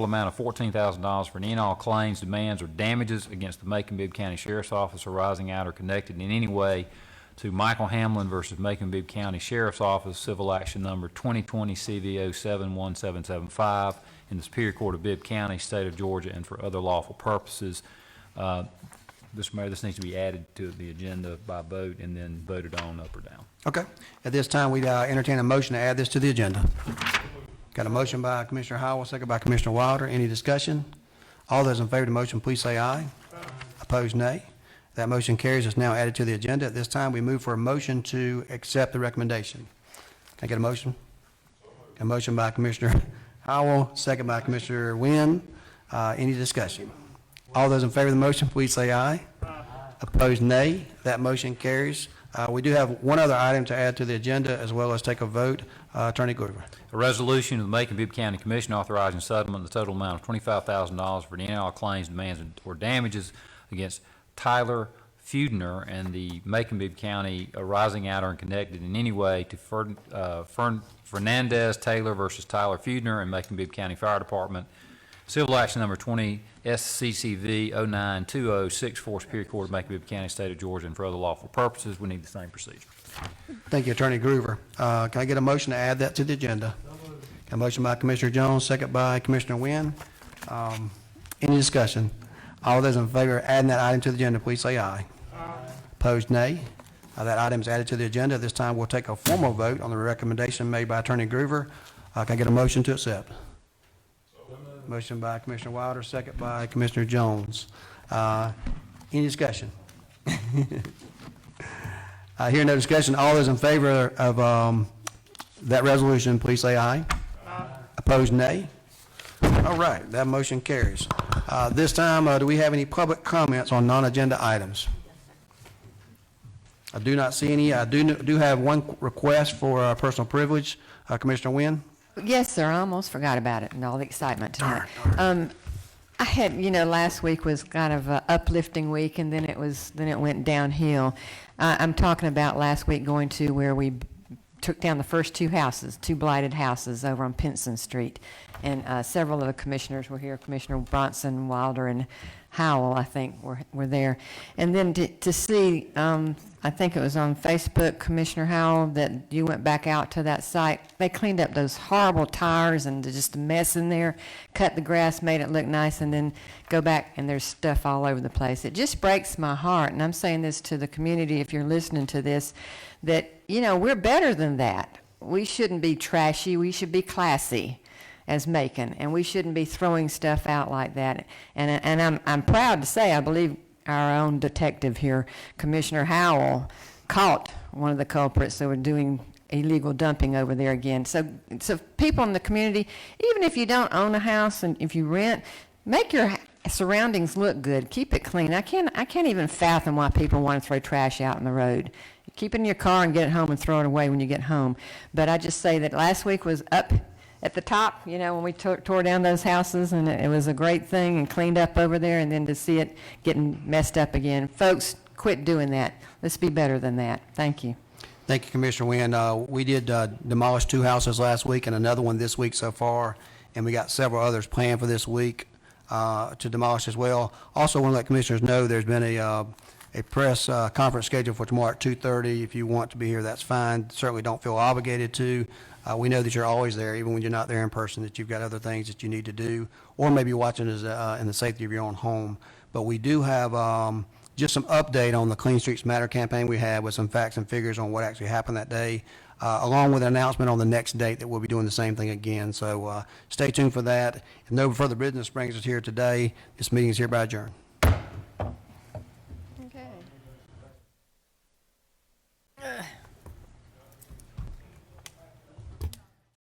amount of $14,000 for any and all claims, demands, or damages against the Macon-Bibb County Sheriff's Office arising out or connected in any way to Michael Hamlin versus Macon-Bibb County Sheriff's Office, civil action number 2020 CVO 71775 in the Superior Court of Bibb County, State of Georgia, and for other lawful purposes. Mr. Mayor, this needs to be added to the agenda by vote and then voted on up or down. Okay. At this time, we entertain a motion to add this to the agenda. Got a motion by Commissioner Howell, second by Commissioner Wilder. Any discussion? All those in favor of the motion, please say aye. Opposed, nay. That motion carries. It's now added to the agenda. At this time, we move for a motion to accept the recommendation. Can I get a motion? A motion by Commissioner Howell, second by Commissioner Wynn. Any discussion? All those in favor of the motion, please say aye. Opposed, nay. That motion carries. We do have one other item to add to the agenda, as well as take a vote. Attorney Groover. A resolution of the Macon-Bibb County Commission authorizing settlement of the total amount of $25,000 for any and all claims, demands, or damages against Tyler Feudner and the Macon-Bibb County arising out or connected in any way to Fernandez Taylor versus Tyler Feudner and Macon-Bibb County Fire Department. Civil action number 20 SCCV 092064 Superior Court of Macon-Bibb County, State of Georgia, and for other lawful purposes. We need the same procedure. Thank you, Attorney Groover. Can I get a motion to add that to the agenda? A motion by Commissioner Jones, second by Commissioner Wynn. Any discussion? All those in favor of adding that item to the agenda, please say aye. Opposed, nay. That item is added to the agenda. This time, we'll take a formal vote on the recommendation made by Attorney Groover. Can I get a motion to accept? Motion by Commissioner Wilder, second by Commissioner Jones. Any discussion? Hearing no discussion, all those in favor of that resolution, please say aye. Opposed, nay. All right, that motion carries. This time, do we have any public comments on non-agenda items? I do not see any. I do have one request for personal privilege. Commissioner Wynn? Yes, sir. I almost forgot about it and all the excitement tonight. I had, last week was kind of an uplifting week, and then it went downhill. I'm talking about last week going to where we took down the first two blighted houses over on Pinson Street, and several of the commissioners were here. Commissioner Bronson, Wilder, and Howell, I think, were there. And then to see, I think it was on Facebook, Commissioner Howell, that you went back out to that site. They cleaned up those horrible tires and just a mess in there, cut the grass, made it look nice, and then go back and there's stuff all over the place. It just breaks my heart, and I'm saying this to the community if you're listening to this, that, we're better than that. We shouldn't be trashy. We should be classy as Macon, and we shouldn't be throwing stuff out like that. And I'm proud to say I believe our own detective here, Commissioner Howell, caught one of the culprits that were doing illegal dumping over there again. So people in the community, even if you don't own a house and if you rent, make your surroundings look good. Keep it clean. I can't even fathom why people want to throw trash out in the road. Keep it in your car and get it home and throw it away when you get home. But I just say that last week was up at the top, when we tore down those houses, and it was a great thing and cleaned up over there, and then to see it getting messed up again. Folks, quit doing that. Let's be better than that. Thank you. Thank you, Commissioner Wynn. We did demolish 2 houses last week and another one this week so far, and we got several others planned for this week to demolish as well. Also, want to let commissioners know there's been a press conference scheduled for tomorrow at 2:30. If you want to be here, that's fine. Certainly don't feel obligated to. We know that you're always there, even when you're not there in person, that you've got other things that you need to do, or maybe watching us in the safety of your own home. But we do have just some update on the Clean Streets Matter campaign we had with some facts and figures on what actually happened that day, along with an announcement on the next date that we'll be doing the same thing again. So stay tuned for that. If no further business brings us here today, this meeting is hereby adjourned.